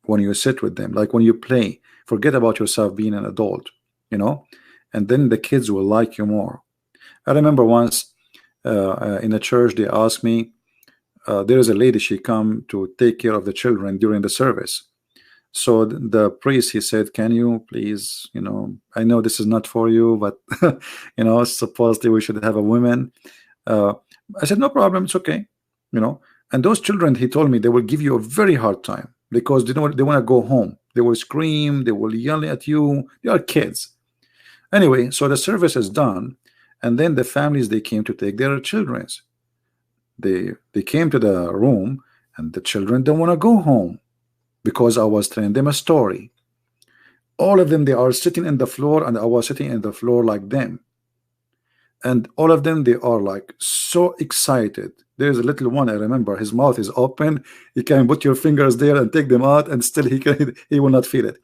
Speaker 1: When you sit with them, like when you play, forget about yourself being an adult, you know, and then the kids will like you more. I remember once in a church they asked me, there is a lady, she come to take care of the children during the service. So the priest, he said, can you please, you know, I know this is not for you, but you know, supposedly we should have a woman. I said, no problem, it's okay, you know. And those children, he told me, they will give you a very hard time because they want to go home. They will scream, they will yell at you. They are kids. Anyway, so the service is done, and then the families, they came to take their children's. They came to the room, and the children don't want to go home because I was telling them a story. All of them, they are sitting in the floor, and I was sitting in the floor like them. And all of them, they are like so excited. There's a little one, I remember, his mouth is open. You can put your fingers there and take them out, and still he will not feel it.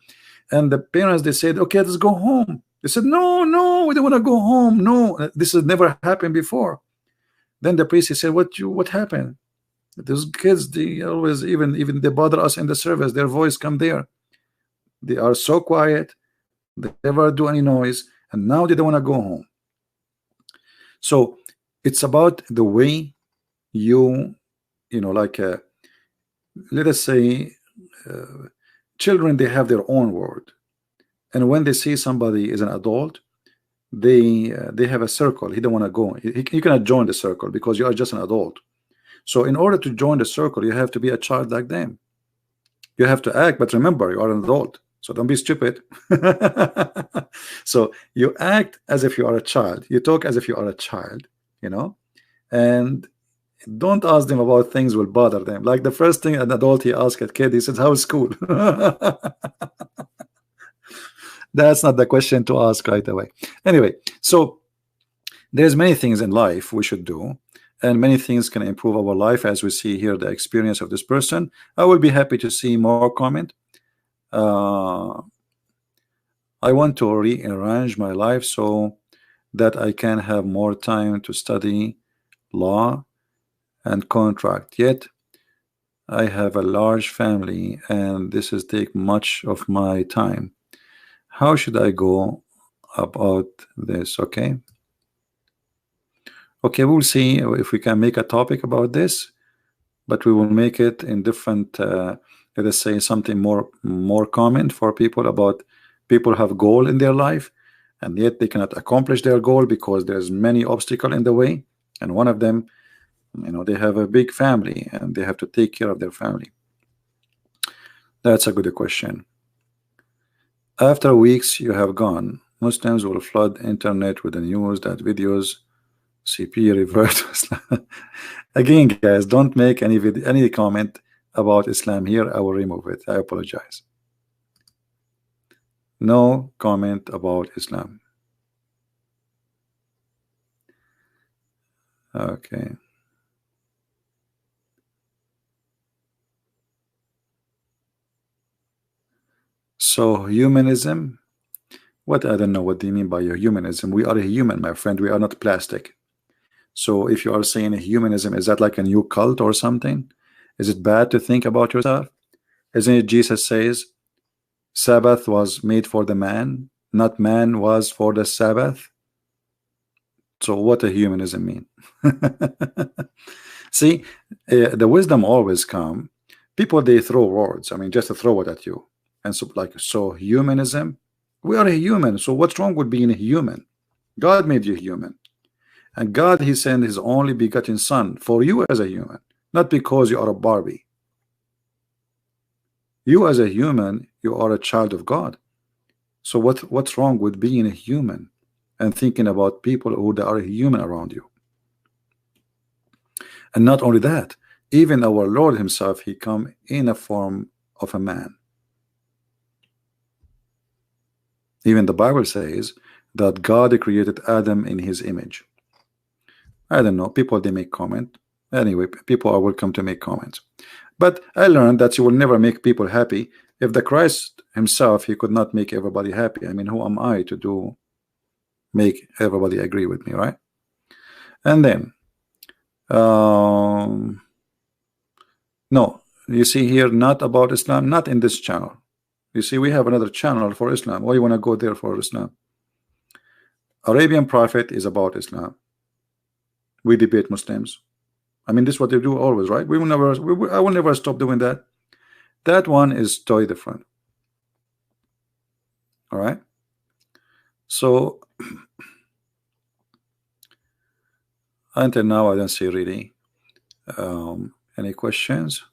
Speaker 1: And the parents, they said, okay, let's go home. They said, no, no, we don't want to go home. No, this has never happened before. Then the priest, he said, what happened? Those kids, they always, even they bother us in the service. Their voice come there. They are so quiet. They never do any noise. And now they don't want to go home. So it's about the way you know, like let us say children, they have their own word. And when they see somebody is an adult, they have a circle. He don't want to go. He cannot join the circle because you are just an adult. So in order to join the circle, you have to be a child like them. You have to act, but remember, you are an adult, so don't be stupid. So you act as if you are a child. You talk as if you are a child, you know, and don't ask them about things will bother them. Like the first thing an adult he asks a kid, he says, "How's school?" That's not the question to ask right away. Anyway, so there's many things in life we should do, and many things can improve our life, as we see here the experience of this person. I will be happy to see more comment. I want to rearrange my life so that I can have more time to study law and contract. Yet I have a large family and this is take much of my time. How should I go about this? Okay, we'll see if we can make a topic about this, but we will make it in different let us say something more common for people. About people have goal in their life and yet they cannot accomplish their goal because there's many obstacles in the way, and one of them, you know, they have a big family and they have to take care of their family. That's a good question. After weeks you have gone, Muslims will flood internet with the news that videos CP revert to Islam. Again, guys, don't make any comment about Islam here. I will remove it. I apologize. No comment about Islam. Okay. So humanism, what? I don't know what do you mean by your humanism. We are a human, my friend. We are not plastic. So if you are saying humanism, is that like a new cult or something? Is it bad to think about yourself? Isn't it Jesus says Sabbath was made for the man, not man was for the Sabbath? So what does humanism mean? See, the wisdom always come. People, they throw words. I mean, just to throw it at you. And so, like, so humanism, we are a human. So what's wrong with being a human? God made you human. And God, he sent his only begotten son for you as a human, not because you are a Barbie. You as a human, you are a child of God. So what's wrong with being a human and thinking about people who are human around you? And not only that, even our Lord himself, he come in a form of a man. Even the Bible says that God created Adam in his image. I don't know, people, they make comment. Anyway, people are welcome to make comments. But I learned that you will never make people happy. If the Christ himself, he could not make everybody happy. I mean, who am I to make everybody agree with me, right? And then no, you see here, not about Islam, not in this channel. You see, we have another channel for Islam. Why you want to go there for Islam? Arabian Prophet is about Islam. We debate Muslims. I mean, this is what they do always, right? We will never. I will never stop doing that. That one is totally different. All right. So until now, I don't see really any questions.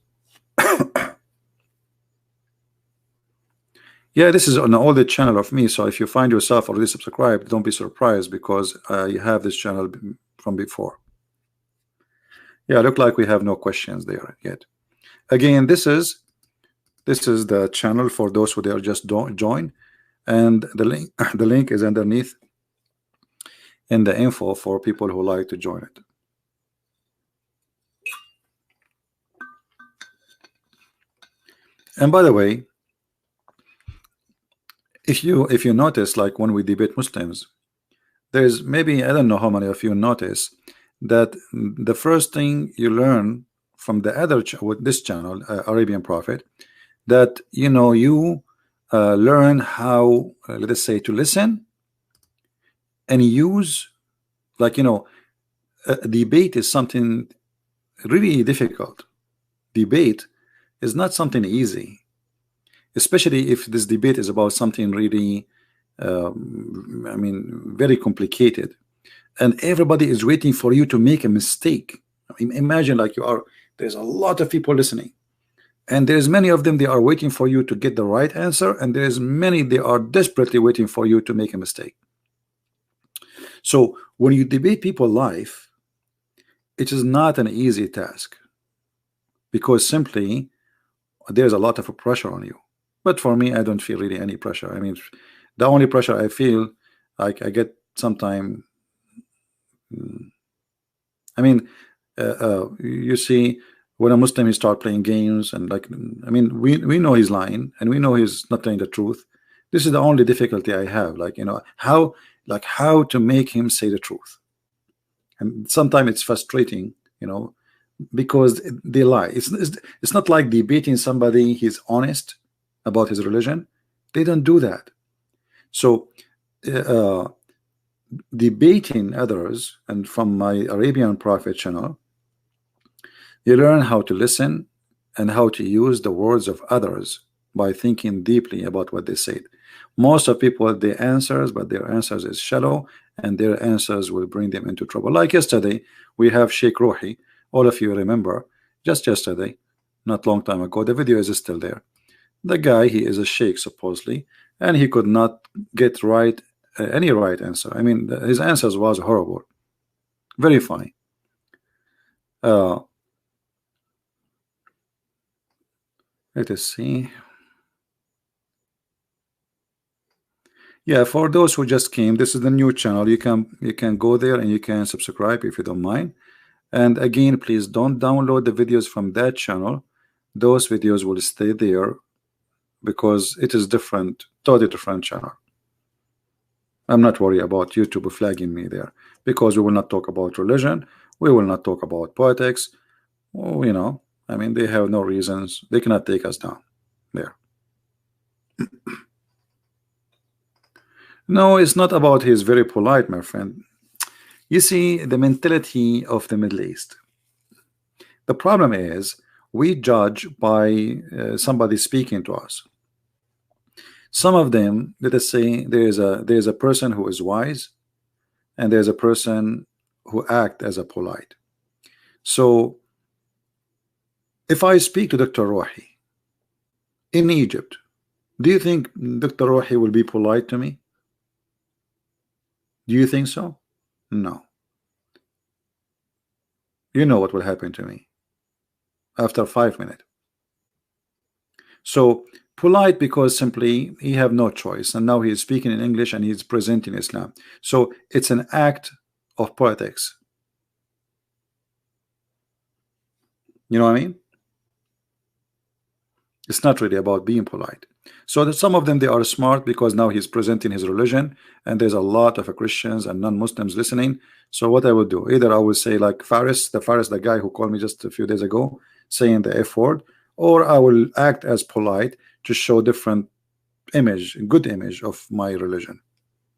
Speaker 1: Yeah, this is an older channel of me. So if you find yourself already subscribed, don't be surprised because you have this channel from before. Yeah, look like we have no questions there yet. Again, this is the channel for those who they are just don't join, and the link is underneath in the info for people who like to join it. And by the way, if you notice, like when we debate Muslims, there's maybe, I don't know how many of you notice that the first thing you learn from the other with this channel, Arabian Prophet, that you learn how, let us say, to listen and use, like, debate is something really difficult. Debate is not something easy, especially if this debate is about something really I mean, very complicated, and everybody is waiting for you to make a mistake. I mean, imagine, like, there's a lot of people listening, and there's many of them, they are waiting for you to get the right answer, and there's many, they are desperately waiting for you to make a mistake. So when you debate people live, it is not an easy task, because simply there's a lot of pressure on you. But for me, I don't feel really any pressure. I mean, the only pressure I feel, like, I get sometime, I mean, you see, when a Muslim, he start playing games, and, like, I mean, we know he's lying, and we know he's not telling the truth. This is the only difficulty I have, like, how to make him say the truth. And sometimes it's frustrating, because they lie. It's not like debating somebody, he's honest about his religion. They don't do that. So debating others, and from my Arabian Prophet channel, you learn how to listen and how to use the words of others by thinking deeply about what they said. Most of people, their answers, but their answers is shallow, and their answers will bring them into trouble. Like yesterday, we have Sheikh Ruhi. All of you remember, just yesterday, not long time ago, the video is still there. The guy, he is a sheikh supposedly, and he could not get any right answer. I mean, his answers was horrible, very funny. Let us see. Yeah, for those who just came, this is the new channel. You can go there and you can subscribe if you don't mind. And again, please don't download the videos from that channel. Those videos will stay there, because it is different, totally different channel. I'm not worried about YouTube flagging me there, because we will not talk about religion, we will not talk about politics. Oh, I mean, they have no reasons, they cannot take us down there. No, it's not about he's very polite, my friend. You see, the mentality of the Middle East, the problem is we judge by somebody speaking to us. Some of them, let us say, there's a person who is wise, and there's a person who act as a polite. So if I speak to Dr. Ruhi in Egypt, do you think Dr. Ruhi will be polite to me? Do you think so? No. You know what will happen to me after 5 minutes. So polite, because simply he have no choice, and now he is speaking in English and he's presenting Islam. So it's an act of politics. You know what I mean? It's not really about being polite. So that some of them, they are smart, because now he's presenting his religion, and there's a lot of Christians and non-Muslims listening. So what I will do, either I will say like Faris, the guy who called me just a few days ago, saying the F word, or I will act as polite to show different image, good image of my religion.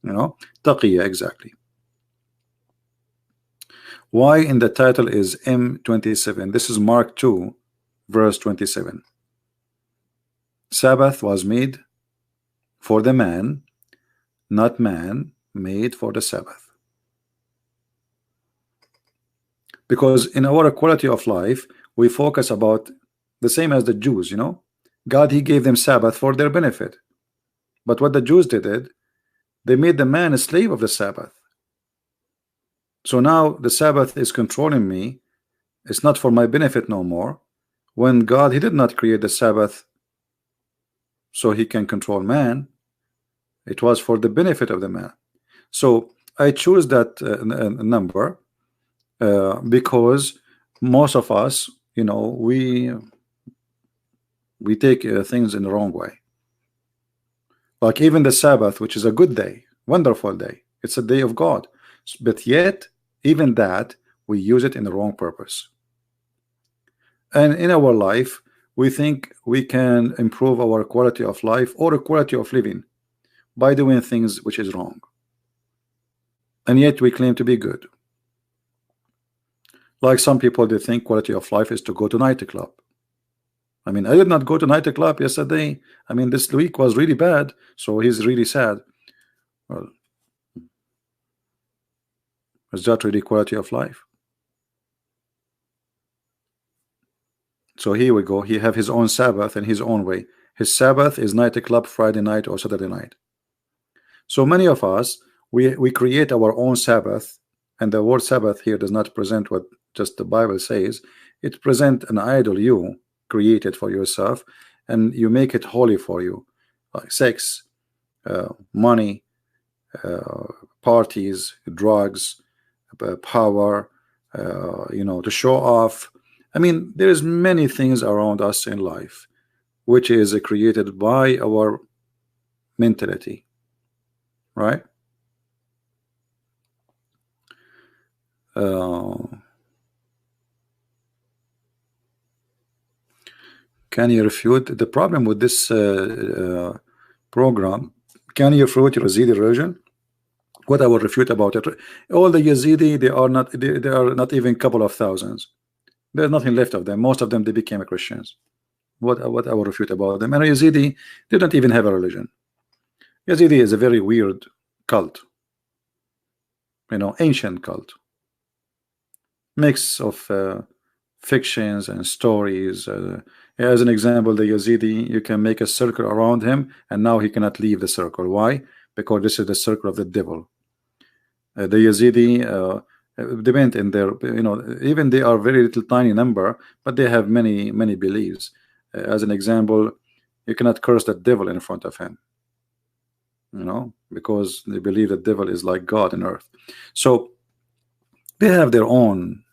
Speaker 1: Taqiyya, exactly. Why in the title is M27? This is Mark 2 verse 27. Sabbath was made for the man, not man made for the Sabbath. Because in our quality of life, we focus about the same as the Jews. God, he gave them Sabbath for their benefit, but what the Jews did, they made the man a slave of the Sabbath. So now the Sabbath is controlling me. It's not for my benefit no more, when God, he did not create the Sabbath so he can control man. It was for the benefit of the man. So I choose that number because most of us, we take things in the wrong way. Like even the Sabbath, which is a good day, wonderful day, it's a day of God, but yet even that we use it in the wrong purpose. And in our life, we think we can improve our quality of life or quality of living by doing things which is wrong, and yet we claim to be good. Like some people, they think quality of life is to go to nightclub. I mean, I did not go to nightclub yesterday. I mean, this week was really bad, so he's really sad. Well, is that really quality of life? So here we go. He have his own Sabbath in his own way. His Sabbath is nightclub Friday night or Saturday night. So many of us, we create our own Sabbath, and the word Sabbath here does not present what just the Bible says. It presents an idol you created for yourself, and you make it holy for you, like sex, money, parties, drugs, power, you know, to show off. I mean, there is many things around us in life which is created by our mentality, right? Can you refute the problem with this program? Can you refute Yazidi religion? What I will refute about it? All the Yazidi, they are not even a couple of thousands. There's nothing left of them. Most of them, they became Christians. What I will refute about them? And Yazidi, they don't even have a religion. Yazidi is a very weird cult, you know, ancient cult, mix of fictions and stories. As an example, the Yazidi, you can make a circle around him, and now he cannot leave the circle. Why? Because this is the circle of the devil. The Yazidi depend in their, you know, even they are very little tiny number, but they have many beliefs. As an example, you cannot curse the devil in front of him, you know, because they believe the devil is like God on earth. So they have their own.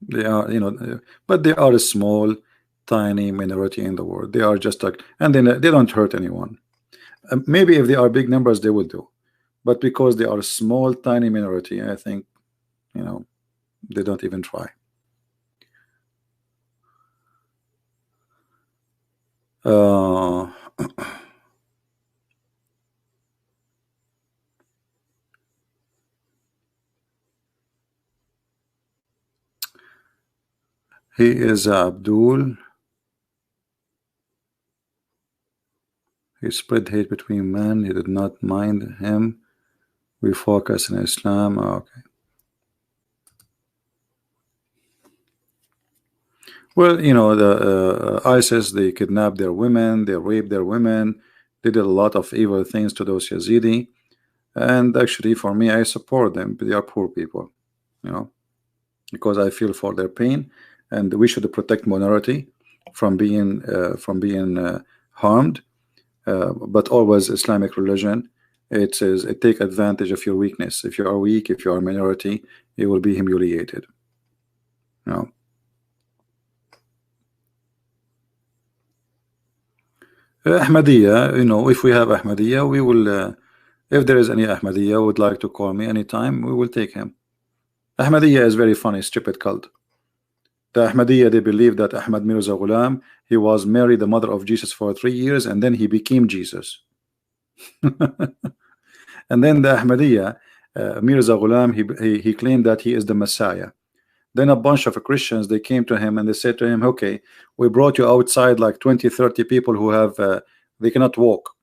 Speaker 1: They are, you know, but they are a small, tiny minority in the world. They are just like, and then they don't hurt anyone. Maybe if they are big numbers, they will do, but because they are a small, tiny minority, I think, you know, they don't even try. He is Abdul. He spread hate between men. He did not mind him. We focus in Islam. Okay. Well, you know, the ISIS, they kidnapped their women, they raped their women, they did a lot of evil things to those Yazidi. And actually, for me, I support them. They are poor people, you know, because I feel for their pain, and we should protect minority from being harmed. But always Islamic religion, it says it take advantage of your weakness. If you are weak, if you are a minority, you will be humiliated. You know. Ahmadiyya, you know, if we have Ahmadiyya, we will. If there is any Ahmadiyya would like to call me anytime, we will take him. Ahmadiyya is very funny, stupid cult. The Ahmadiyya, they believe that Ahmad Mirza Ghulam, he was married the mother of Jesus for 3 years, and then he became Jesus. And then the Ahmadiyya, Mirza Ghulam, he claimed that he is the Messiah. Then a bunch of Christians, they came to him and they said to him, okay, we brought you outside like 20-30 people who have they cannot walk,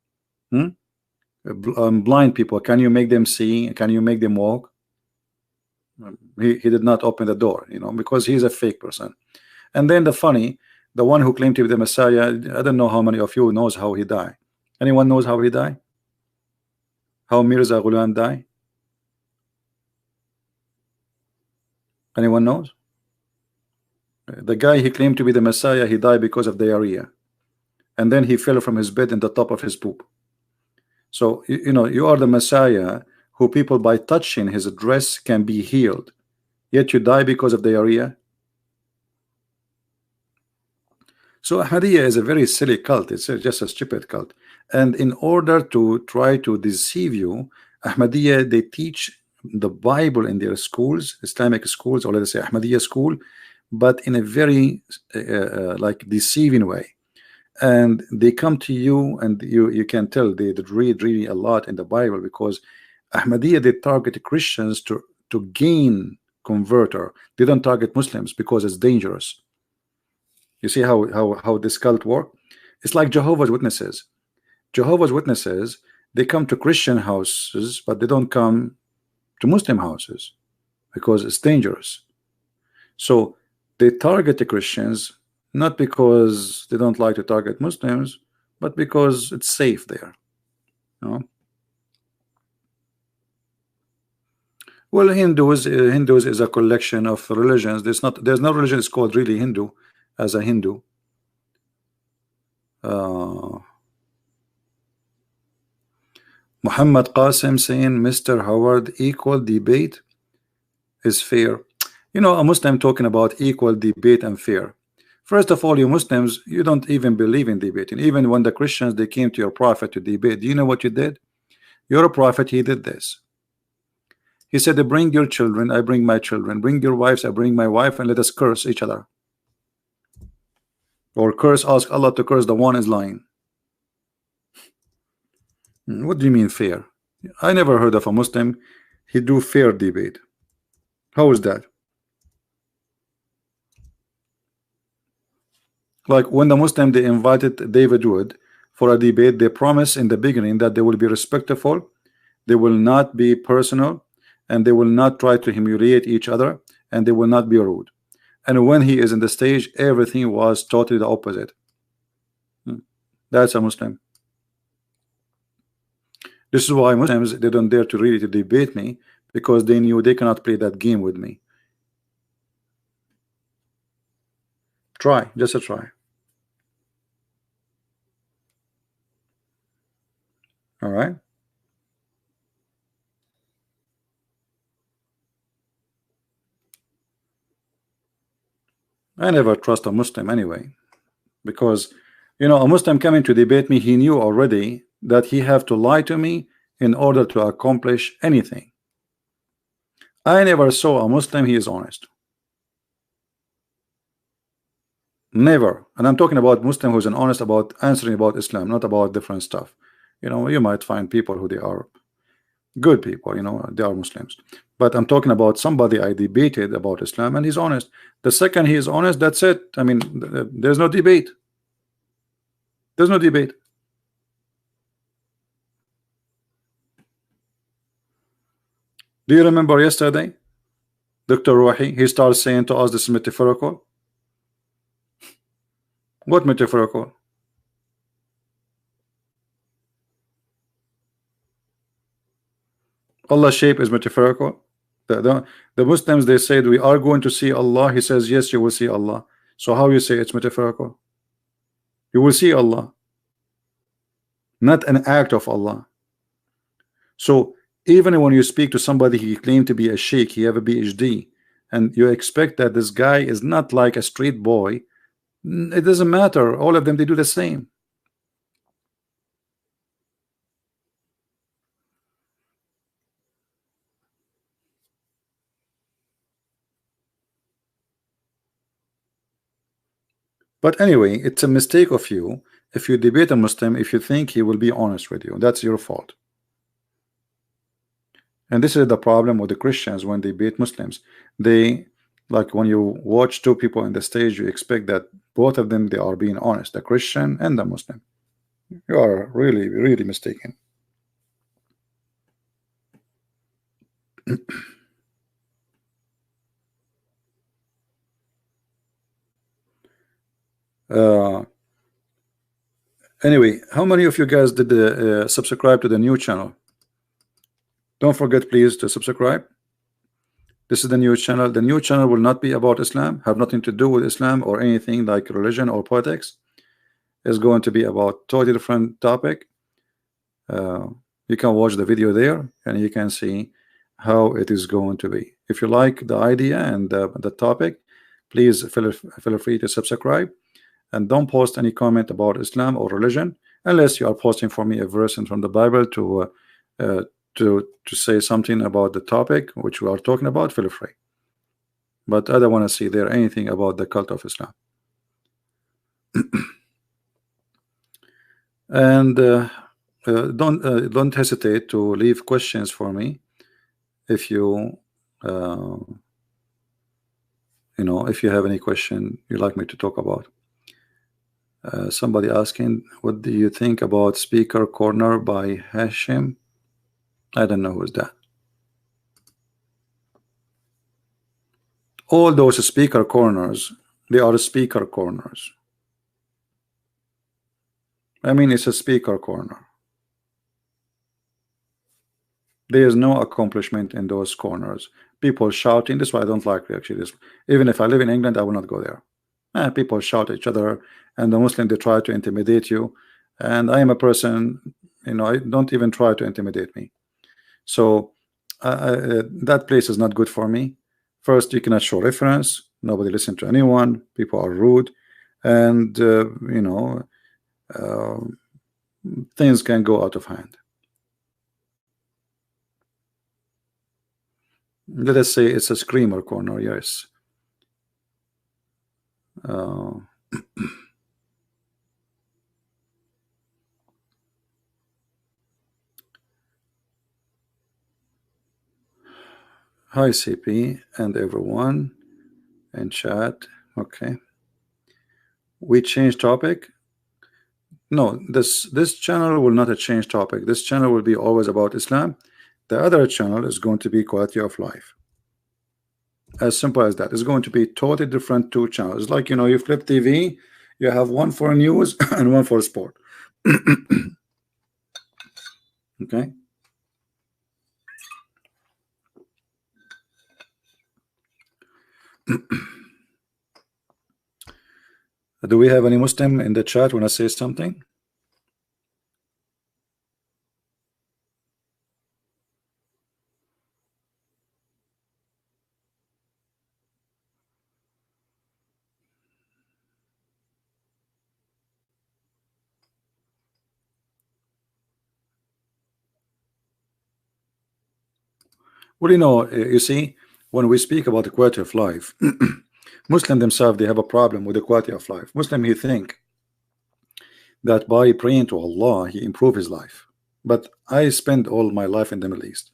Speaker 1: blind people. Can you make them see? Can you make them walk? He did not open the door, you know, because he's a fake person. And then the one who claimed to be the Messiah, I don't know how many of you knows how he died. Anyone knows how he died? How Mirza Ghulam died? Anyone knows? The guy he claimed to be the Messiah, he died because of diarrhea, and then he fell from his bed in the top of his poop. So you know, you are the Messiah who people by touching his dress can be healed, yet you die because of diarrhea. So Ahmadiyya is a very silly cult. It's just a stupid cult. And in order to try to deceive you, Ahmadiyya, they teach the Bible in their schools, Islamic schools, or let's say Ahmadiyya school, but in a very like deceiving way. And they come to you, and you can tell they read really a lot in the Bible, because Ahmadiyya, they target Christians to gain converter. They don't target Muslims because it's dangerous. You see how this cult work? It's like Jehovah's Witnesses. Jehovah's Witnesses, they come to Christian houses, but they don't come to Muslim houses because it's dangerous. So they target the Christians not because they don't like to target Muslims, but because it's safe there. No? Well, Hindus is a collection of religions. There's no religion is called really Hindu as a Hindu. Muhammad Qasim saying, Mr. Howard, equal debate is fair. You know, a Muslim talking about equal debate and fair. First of all, you Muslims, you don't even believe in debating. Even when the Christians, they came to your prophet to debate, do you know what you did? Your prophet, he did this. He said, bring your children, I bring my children. Bring your wives, I bring my wife, and let us curse each other. Or curse, ask Allah to curse the one is lying. What do you mean fair? I never heard of a Muslim he do fair debate. How is that? Like when the Muslim, they invited David Wood for a debate, they promised in the beginning that they will be respectful, they will not be personal, and they will not try to humiliate each other, and they will not be rude. And when he is in the stage, everything was totally the opposite. That's a Muslim. This is why Muslims, they don't dare to really to debate me, because they knew they cannot play that game with me. Try, just a try. All right. I never trust a Muslim anyway, because you know, a Muslim coming to debate me, he knew already that he have to lie to me in order to accomplish anything. I never saw a Muslim he is honest. Never. And I'm talking about Muslim who's an honest about answering about Islam, not about different stuff. You know, you might find people who they are good people, you know, they are Muslims, but I'm talking about somebody I debated about Islam and he's honest. The second he is honest, that's it. I mean, there's no debate. There's no debate. Do you remember yesterday Dr. Ruhi, he starts saying to us this is metaphorical? What metaphorical? Allah's shape is metaphorical. The Muslims, they said we are going to see Allah. He says yes, you will see Allah. So how you say it's metaphorical? You will see Allah, not an act of Allah. So even when you speak to somebody, he claimed to be a sheikh, he have a PhD, and you expect that this guy is not like a street boy. It doesn't matter. All of them, they do the same. But anyway, it's a mistake of you if you debate a Muslim, if you think he will be honest with you. That's your fault. And this is the problem with the Christians when they debate Muslims. They, like when you watch two people on the stage, you expect that both of them, they are being honest, the Christian and the Muslim. You are really, really mistaken. Anyway, how many of you guys did subscribe to the new channel? Don't forget, please, to subscribe. This is the new channel. The new channel will not be about Islam, have nothing to do with Islam or anything like religion or politics. It's going to be about totally different topic. You can watch the video there and you can see how it is going to be. If you like the idea and the topic, please feel free to subscribe. and don't post any comment about Islam or religion unless you are posting for me a verse from the Bible uh, to say something about the topic which we are talking about. Feel free, but I don't want to see there anything about the cult of Islam. And don't hesitate to leave questions for me if you you know, if you have any question you'd like me to talk about. Somebody asking, what do you think about Speaker Corner by Hashim? I don't know who's that. All those speaker corners, they are speaker corners. I mean, it's a speaker corner. There is no accomplishment in those corners. People shouting. This is why I don't like actually this. Even if I live in England, I will not go there. People shout at each other, and the Muslim, they try to intimidate you. And I am a person, you know, I don't even try to intimidate me. So that place is not good for me. First, you cannot show reference. Nobody listen to anyone. People are rude, and you know, things can go out of hand. Let us say it's a screamer corner. Yes. Hi CP and everyone in chat. Okay, we change topic. No, this channel will not change topic. This channel will be always about Islam. The other channel is going to be quality of life. As simple as that. It's going to be totally different two channels. Like, you know, you flip TV, you have one for news and one for sport. Okay. Do we have any Muslim in the chat when I say something? Well, you know, you see, when we speak about the quality of life, Muslim themselves, they have a problem with the quality of life. Muslim, he think that by praying to Allah, he improve his life. But I spent all my life in the Middle East.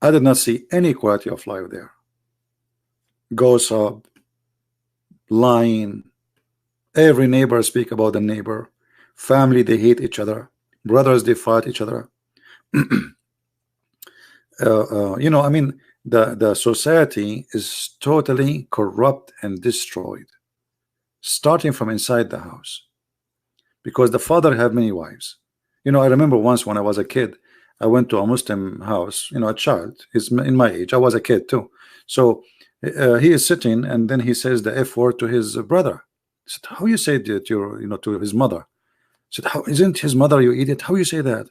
Speaker 1: I did not see any quality of life there. Gossip, lying, every neighbor speak about the neighbor. Family, they hate each other. Brothers, they fight each other. You know, I mean, the society is totally corrupt and destroyed, starting from inside the house, because the father have many wives. You know, I remember once when I was a kid, I went to a Muslim house, you know, a child is in my age. I was a kid too. So he is sitting, and then he says the F word to his brother. I said, how you say that, you know, to his mother? I said, how isn't his mother, you idiot? How you say that?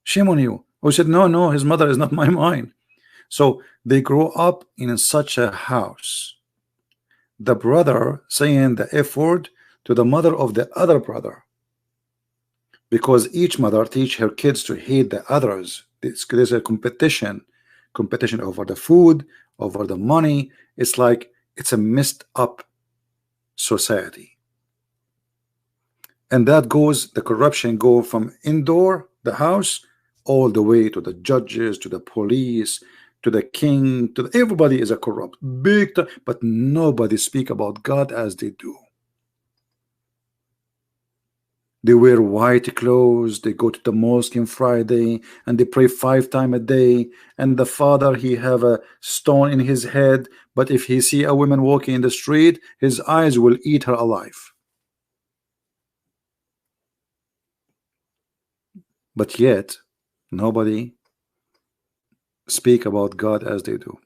Speaker 1: Shame on you. We said, no, his mother is not my mind. So they grow up in such a house. The brother saying the F word to the mother of the other brother, because each mother teach her kids to hate the others. There's a competition over the food, over the money. It's like it's a messed up society, and that goes, the corruption go from indoor, the house, all the way to the judges, to the police, to the king, to everybody is a corrupt big time, but nobody speak about God as they do. They wear white clothes, they go to the mosque on Friday, and they pray 5 times a day, and the father, he have a stone in his head, but if he see a woman walking in the street, his eyes will eat her alive. But yet nobody speak about God as they do.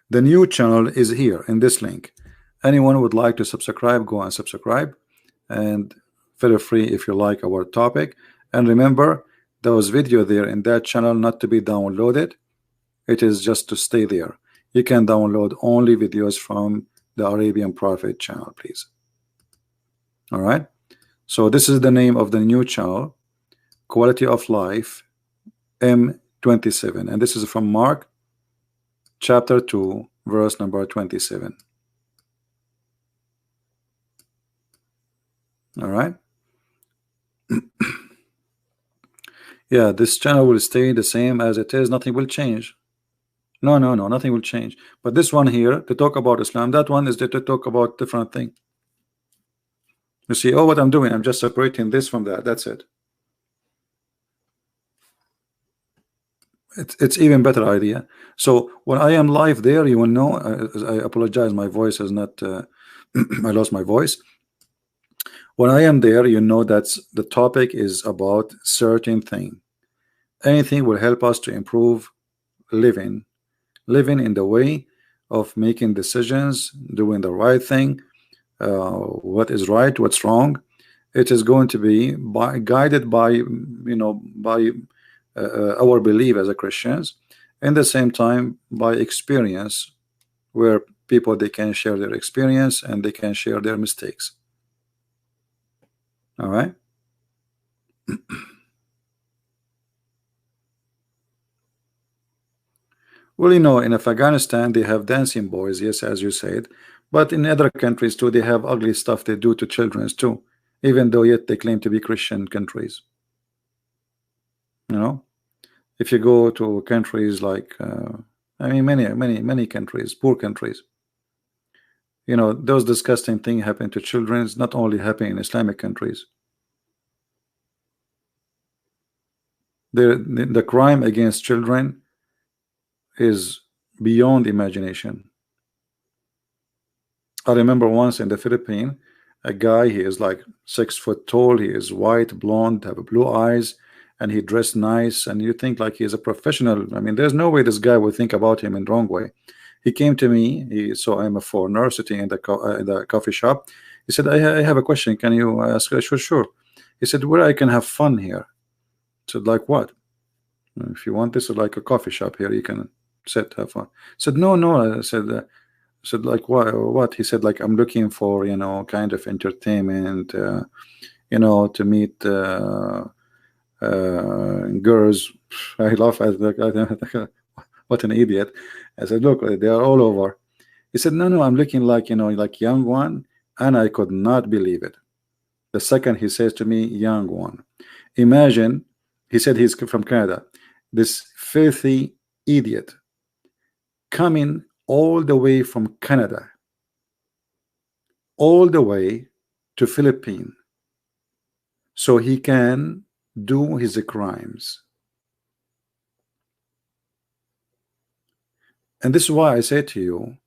Speaker 1: The new channel is here in this link. Anyone would like to subscribe, go and subscribe, and feel free if you like our topic. And remember, those video there in that channel not to be downloaded. It is just to stay there. You can download only videos from the Arabian Prophet channel, please. All right. So this is the name of the new channel, Quality of Life M27, and this is from Mark chapter 2 verse number 27. All right. Yeah, this channel will stay the same as it is. Nothing will change. No, nothing will change. But this one here to talk about Islam, that one is to talk about different thing. You see, oh, what I'm doing, I'm just separating this from that. That's it. It's even better idea. So when I am live there, you will know. I apologize, my voice is not. I lost my voice. When I am there, you know that the topic is about certain thing. Anything will help us to improve living in the way of making decisions, doing the right thing, what is right, what's wrong. It is going to be guided by, you know, by our belief as a Christians, and the same time by experience, where people, they can share their experience and they can share their mistakes. All right. Well, you know, in Afghanistan they have dancing boys, yes, as you said, but in other countries too, they have ugly stuff they do to children too, even though yet they claim to be Christian countries. You know, if you go to countries like I mean many countries, poor countries, you know, those disgusting things happen to children. It's not only happening in Islamic countries. The crime against children is beyond imagination. I remember once in the Philippines, a guy, he is like 6 foot tall, he is white, blonde, have blue eyes, and he dressed nice, and you think like he's a professional. I mean, there's no way this guy would think about him in the wrong way. He came to me, he saw I'm a foreigner sitting in the coffee shop. He said, I have a question, can you ask? Sure. He said, where I can have fun here? I said, like what? If you want, this is like a coffee shop here, you can sit, have fun. I said, no. I said like what? He said, like, I'm looking for, you know, kind of entertainment, you know, to meet girls. I laugh at what an idiot. I said, look, they are all over. He said, no, I'm looking like, you know, like young one, and I could not believe it. The second he says to me, young one. Imagine, he said he's from Canada. This filthy idiot coming all the way from Canada, all the way to Philippines, so he can do his crimes. And this is why I say to you,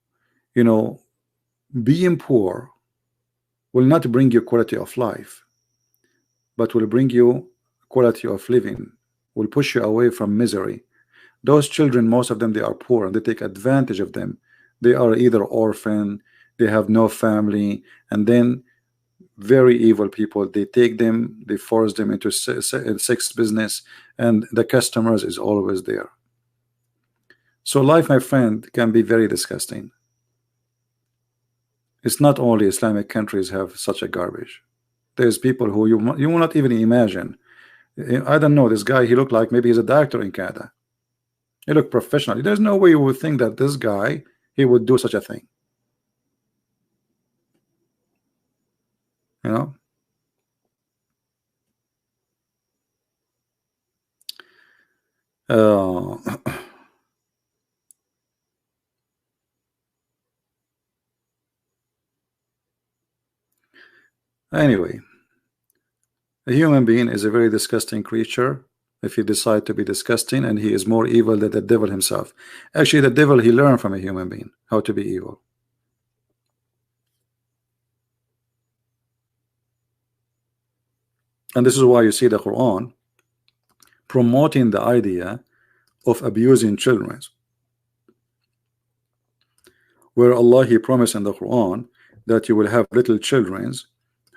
Speaker 1: you know, being poor will not bring you quality of life, but will bring you quality of living, will push you away from misery. Those children, most of them, they are poor, and they take advantage of them. They are either orphan, they have no family, and then very evil people, they take them, they force them into sex business, and the customers is always there. So life, my friend, can be very disgusting. It's not only Islamic countries have such a garbage. There's people who you will not even imagine. I don't know, this guy, he looked like maybe he's a doctor in Canada. He looked professional. There's no way you would think that this guy, he would do such a thing. You know? Anyway, a human being is a very disgusting creature if he decides to be disgusting, and he is more evil than the devil himself. Actually, the devil, he learned from a human being how to be evil. And this is why you see the Quran promoting the idea of abusing children, where Allah, he promised in the Quran that you will have little children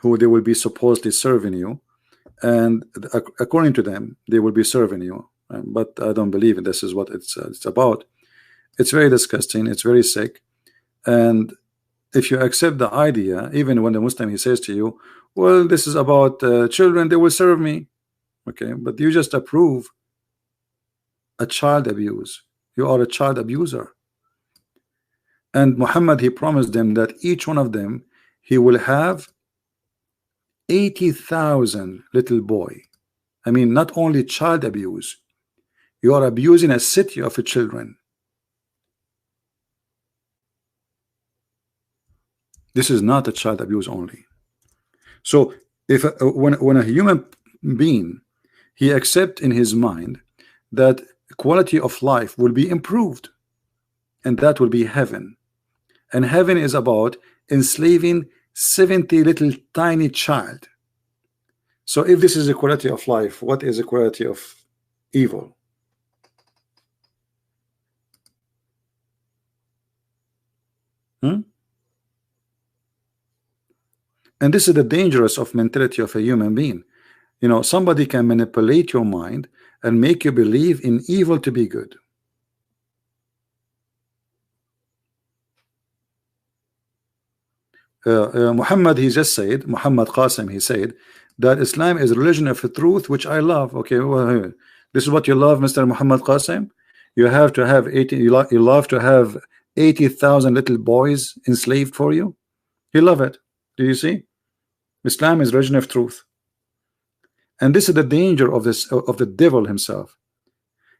Speaker 1: who they will be supposedly serving you, and according to them they will be serving you, but I don't believe this is what it's about. It's very disgusting, it's very sick, and if you accept the idea, even when the Muslim he says to you, well, this is about children, they will serve me. Okay, but you just approve a child abuse. You are a child abuser. And Muhammad, he promised them that each one of them, he will have 80,000 little boy. I mean, not only child abuse, you are abusing a city of children. This is not a child abuse only. So if when a human being, he accepts in his mind that quality of life will be improved, and that will be heaven. And heaven is about enslaving 70 little tiny child. So if this is a quality of life, what is a quality of evil? And this is the dangerous of mentality of a human being. You know, somebody can manipulate your mind and make you believe in evil to be good. Muhammad, he just said, Muhammad Qasim, he said that Islam is a religion of truth, which I love. Okay, well, this is what you love, Mr. Muhammad Qasim. You have to have 80. You love to have 80,000 little boys enslaved for you. You love it. Do you see? Islam is religion of truth, and this is the danger of this of the devil himself.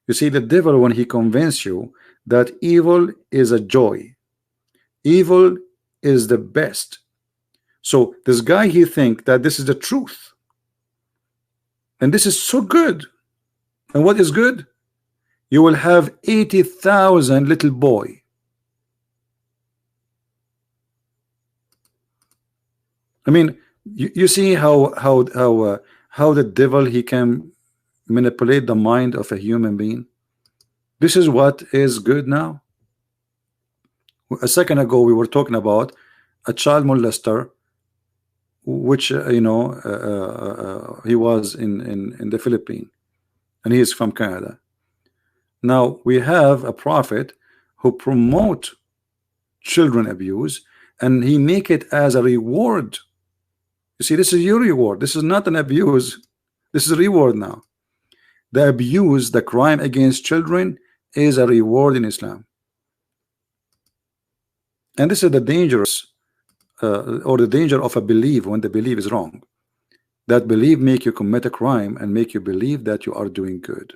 Speaker 1: You see, the devil, when he convinces you that evil is a joy, evil is the best. So this guy, he think that this is the truth, and this is so good. And what is good? You will have 80,000 little boy. I mean, you see how the devil, he can manipulate the mind of a human being. This is what is good now. A second ago we were talking about a child molester, which you know, he was in the Philippines, and he is from Canada. Now we have a prophet who promote children abuse, and he make it as a reward. You see, this is your reward. This is not an abuse. This is a reward now. The abuse, the crime against children, is a reward in Islam. And this is the dangerous or the danger of a belief when the belief is wrong. That belief make you commit a crime and make you believe that you are doing good.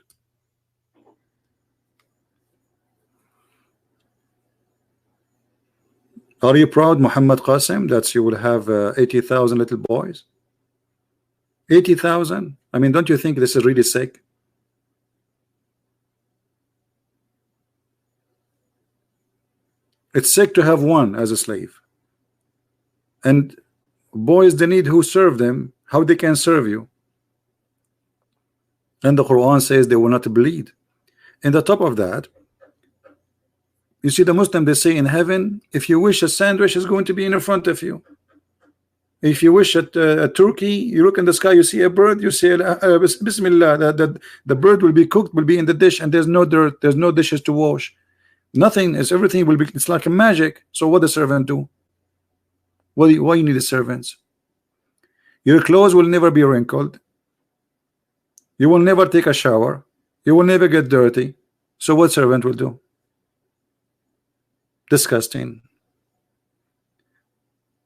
Speaker 1: Are you proud, Muhammad Qasim, that you will have 80,000 little boys? 80,000? I mean, don't you think this is really sick? It's sick to have one as a slave. And boys, they need who serve them, how they can serve you. And the Quran says they will not bleed. And the top of that, you see, the Muslim, they say in heaven, if you wish a sandwich is going to be in front of you. If you wish a turkey, you look in the sky, you see a bird, you say Bismillah, the bird will be cooked, will be in the dish, and there's no dirt, there's no dishes to wash. Nothing is, everything will be, it's like a magic. So what the servant do? Why you need the servants? Your clothes will never be wrinkled. You will never take a shower. You will never get dirty. So what servant will do? Disgusting.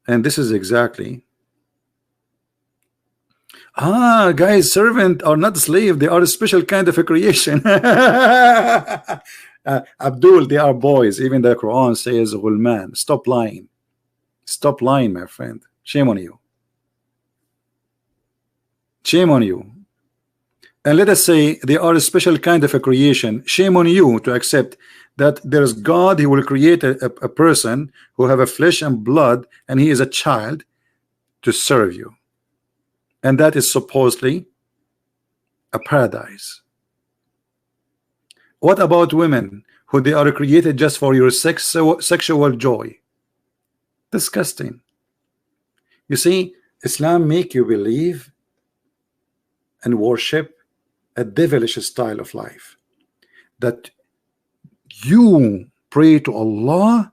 Speaker 1: And this is exactly, guys, servant are not slave, they are a special kind of a creation. Abdul, they are boys. Even the Quran says, Ghulman. Stop lying. Stop lying, my friend. Shame on you. Shame on you. And let us say they are a special kind of a creation. Shame on you to accept that there's God. He will create a person who have a flesh and blood, and he is a child to serve you, and that is supposedly a paradise. What about women who they are created just for your sexual joy? Disgusting. You see, Islam make you believe and worship a devilish style of life, that you pray to Allah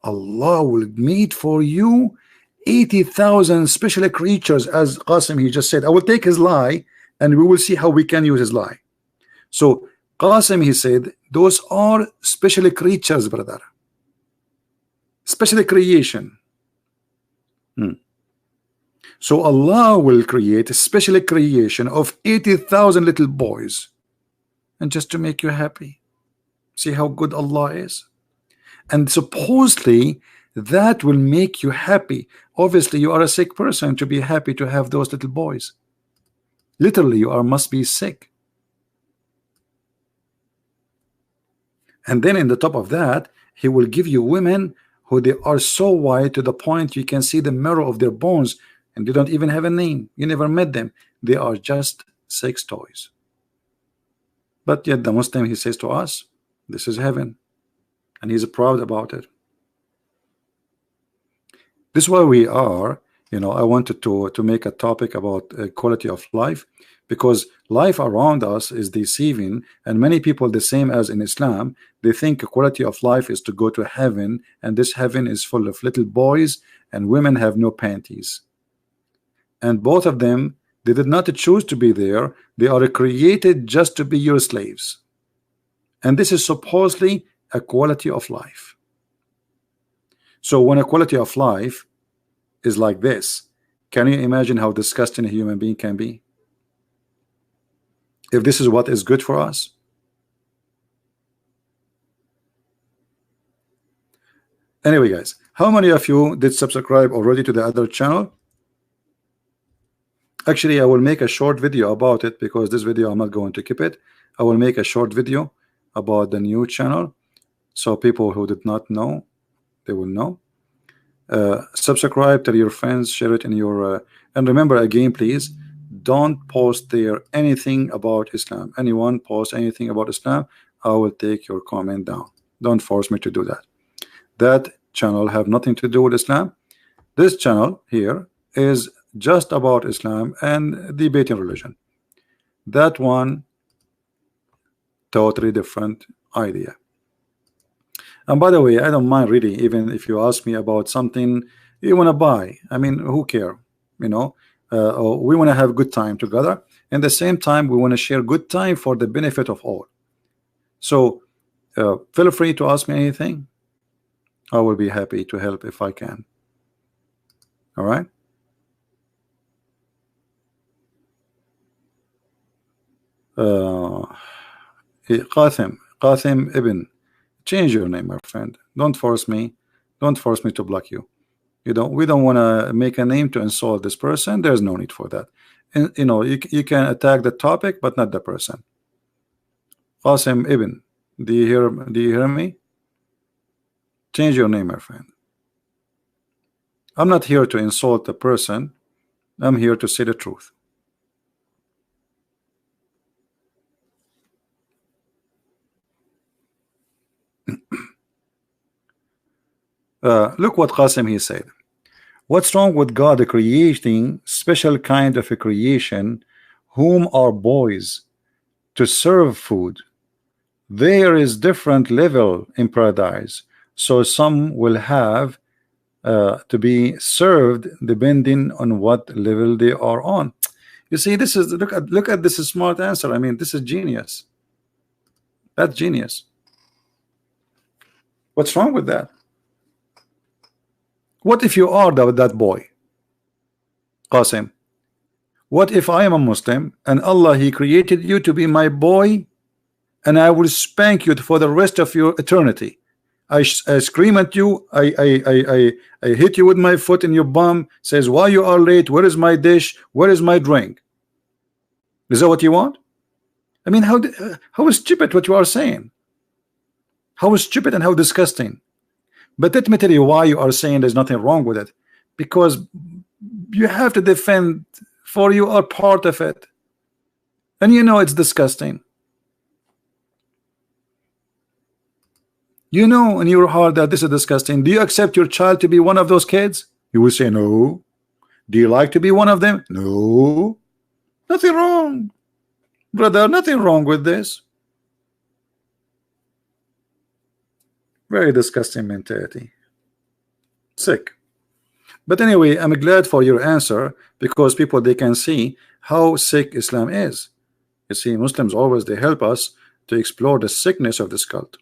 Speaker 1: Allah will meet for you 80,000 special creatures, as Qasim he just said. I will take his lie and we will see how we can use his lie. So Qasim he said those are special creatures, brother, special creation. So Allah will create a special creation of 80,000 little boys, and just to make you happy. See how good Allah is. And supposedly that will make you happy. Obviously you are a sick person to be happy to have those little boys. Literally you must be sick. And then in the top of that, he will give you women who they are so white to the point you can see the marrow of their bones, and they don't even have a name. You never met them. They are just sex toys. But yet the Muslim, he says to us, this is heaven, and he's proud about it. This is why we are, you know, I wanted to make a topic about quality of life, because life around us is deceiving, and many people, the same as in Islam, they think quality of life is to go to heaven, and this heaven is full of little boys and women have no panties. And both of them, they did not choose to be there. They are created just to be your slaves. And this is supposedly a quality of life. So when a quality of life is like this, can you imagine how disgusting a human being can be? If this is what is good for us? Anyway, guys, how many of you did subscribe already to the other channel? Actually, I will make a short video about it, because this video I'm not going to keep it. I will make a short video about the new channel, so people who did not know, they will know. Subscribe, tell your friends, share it in your and remember again, please don't post there anything about Islam. Anyone post anything about Islam, I will take your comment down. Don't force me to do that. That channel have nothing to do with Islam. This channel here is just about Islam and debating religion. That one, totally different idea. And by the way, I don't mind reading, even if you ask me about something you want to buy. I mean, who care? You know, we want to have good time together. And the same time, we want to share good time for the benefit of all. So feel free to ask me anything. I will be happy to help if I can. All right. Qasim Ibn, change your name, my friend. Don't force me. Don't force me to block you. We don't want to make a name to insult this person. There's no need for that. And you know, you can attack the topic, but not the person. Qasim Ibn, do you hear me? Change your name, my friend. I'm not here to insult the person. I'm here to say the truth. Look what Qasim he said. What's wrong with God creating special kind of a creation whom are boys to serve food? There is different level in paradise, so some will have to be served depending on what level they are on. You see, this is look at this smart answer. I mean, this is genius. That's genius. What's wrong with that? What if you are that boy, Qasim? What if I am a Muslim and Allah he created you to be my boy, and I will spank you for the rest of your eternity? I scream at you, I hit you with my foot in your bum, says why you are late, where is my dish, where is my drink? Is that what you want? I mean, how stupid what you are saying. How stupid and how disgusting. But let me tell you why you are saying there's nothing wrong with it. Because you have to defend, for you are part of it. And you know it's disgusting. You know in your heart that this is disgusting. Do you accept your child to be one of those kids? You will say no. Do you like to be one of them? No. Nothing wrong, brother, nothing wrong with this. Very disgusting mentality. Sick. But anyway, I'm glad for your answer, because people, they can see how sick Islam is. You see, Muslims always, they help us to explore the sickness of this cult.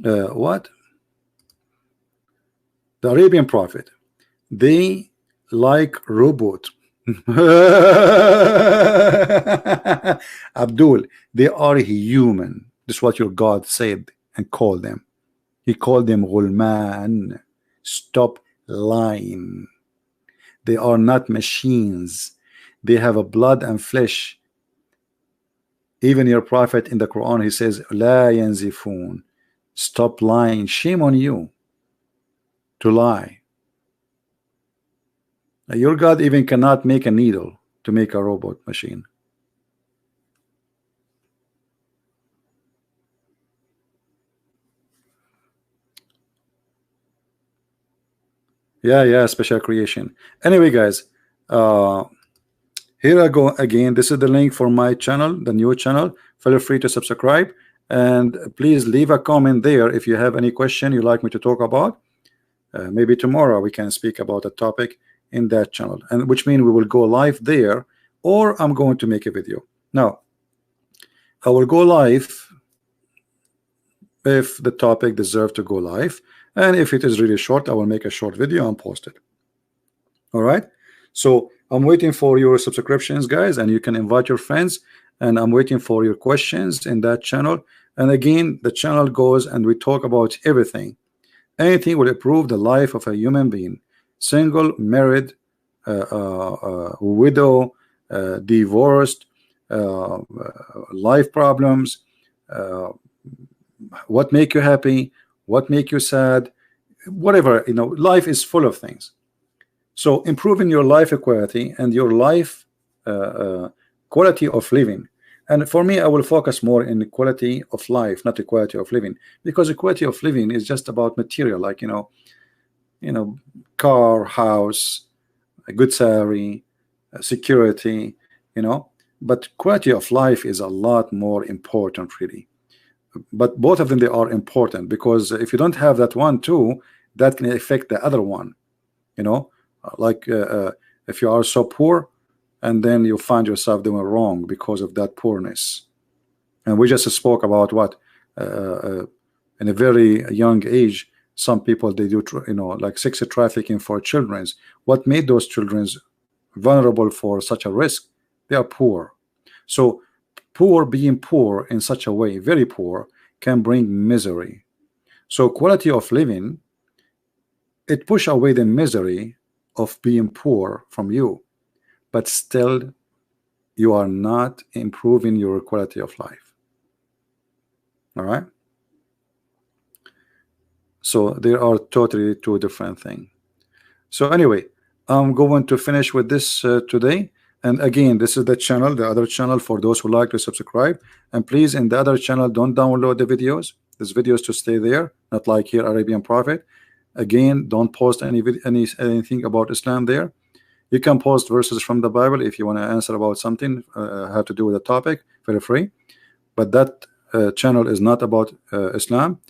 Speaker 1: What? The Arabian Prophet, they like robot. Abdul, they are human. This is what your God said and called them. He called them Ghulman. Stop lying. They are not machines. They have a blood and flesh. Even your prophet in the Quran, he says, La yanzifun. Stop lying. Shame on you to lie. Your God even cannot make a needle to make a robot machine. Yeah, special creation. Anyway, guys, here I go again. This is the link for my channel, the new channel. Feel free to subscribe, and please leave a comment there if you have any question you'd like me to talk about. Maybe tomorrow we can speak about a topic in that channel, and which means we will go live there, or I'm going to make a video. Now, I will go live if the topic deserves to go live, and if it is really short, I will make a short video and post it. All right, so I'm waiting for your subscriptions, guys, and you can invite your friends, and I'm waiting for your questions in that channel. And again, the channel goes and we talk about everything. Anything will improve the life of a human being, single, married, widow, divorced, life problems, what make you happy, what make you sad, whatever, you know, life is full of things. So improving your life equality and your life quality of living. And for me, I will focus more in the quality of life, not the quality of living, because the quality of living is just about material, like, you know, car, house, a good salary, security, you know. But quality of life is a lot more important, really. But both of them, they are important, because if you don't have that one too, that can affect the other one, you know. Like if you are so poor, and then you find yourself doing wrong because of that poorness. And we just spoke about what in a very young age, some people, they do, you know, like sex trafficking for children. What made those children vulnerable for such a risk? They are poor. So being poor in such a way, very poor, can bring misery. So quality of living, it push away the misery of being poor from you, but still you are not improving your quality of life. All right, so there are totally two different things. So anyway, I'm going to finish with this today. And again, this is the channel, the other channel, for those who like to subscribe. And please, in the other channel, don't download the videos. This videos to stay there, not like here, Arabian Prophet. Again, don't post anything about Islam there. You can post verses from the Bible if you want to answer about something have to do with the topic, feel free. But that channel is not about Islam,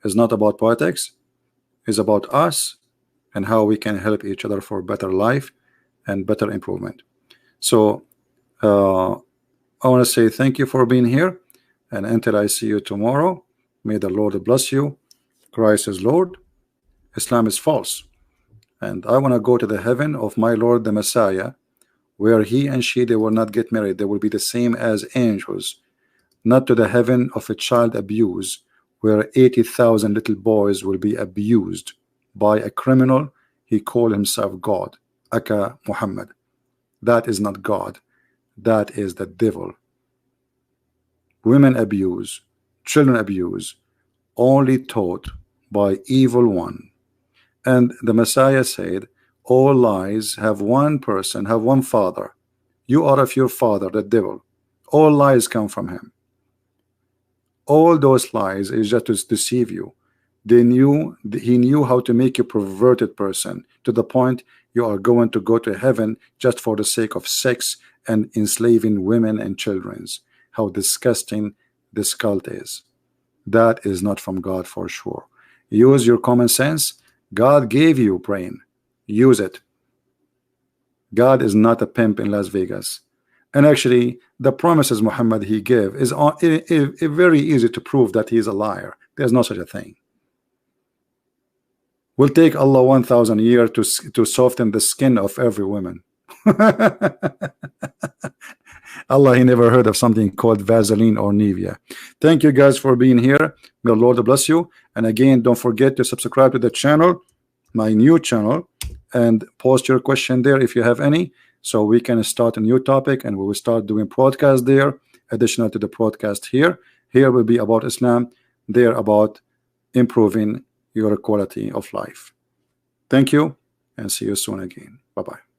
Speaker 1: is not about politics, is about us and how we can help each other for better life and better improvement. So I want to say thank you for being here, and until I see you tomorrow, may the Lord bless you. Christ is Lord, Islam is false, and I want to go to the heaven of my Lord the Messiah, where he and she, they will not get married. They will be the same as angels. Not to the heaven of a child abuse, where 80,000 little boys will be abused by a criminal. He called himself God, aka Muhammad. That is not God, that is the devil. Women abuse, children abuse, only taught by evil one. And the Messiah said, all lies have one person, have one father. You are of your father, the devil. All lies come from him. All those lies is just to deceive you. He knew how to make you a perverted person, to the point you are going to go to heaven just for the sake of sex and enslaving women and children. How disgusting this cult is. that is not from God for sure. Use your common sense. God gave you brain. Use it. God is not a pimp in Las Vegas. And actually, the promises Muhammad he gave is very easy to prove that he is a liar. There's no such a thing. Will take Allah 1,000 years to soften the skin of every woman. Allah, he never heard of something called Vaseline or Nivea. Thank you guys for being here. May the Lord bless you. And again, don't forget to subscribe to the channel, my new channel, and post your question there if you have any, so we can start a new topic and we will start doing podcast there, additional to the podcast here. Here will be about Islam, there about improving your quality of life. Thank you, and see you soon again. Bye-bye.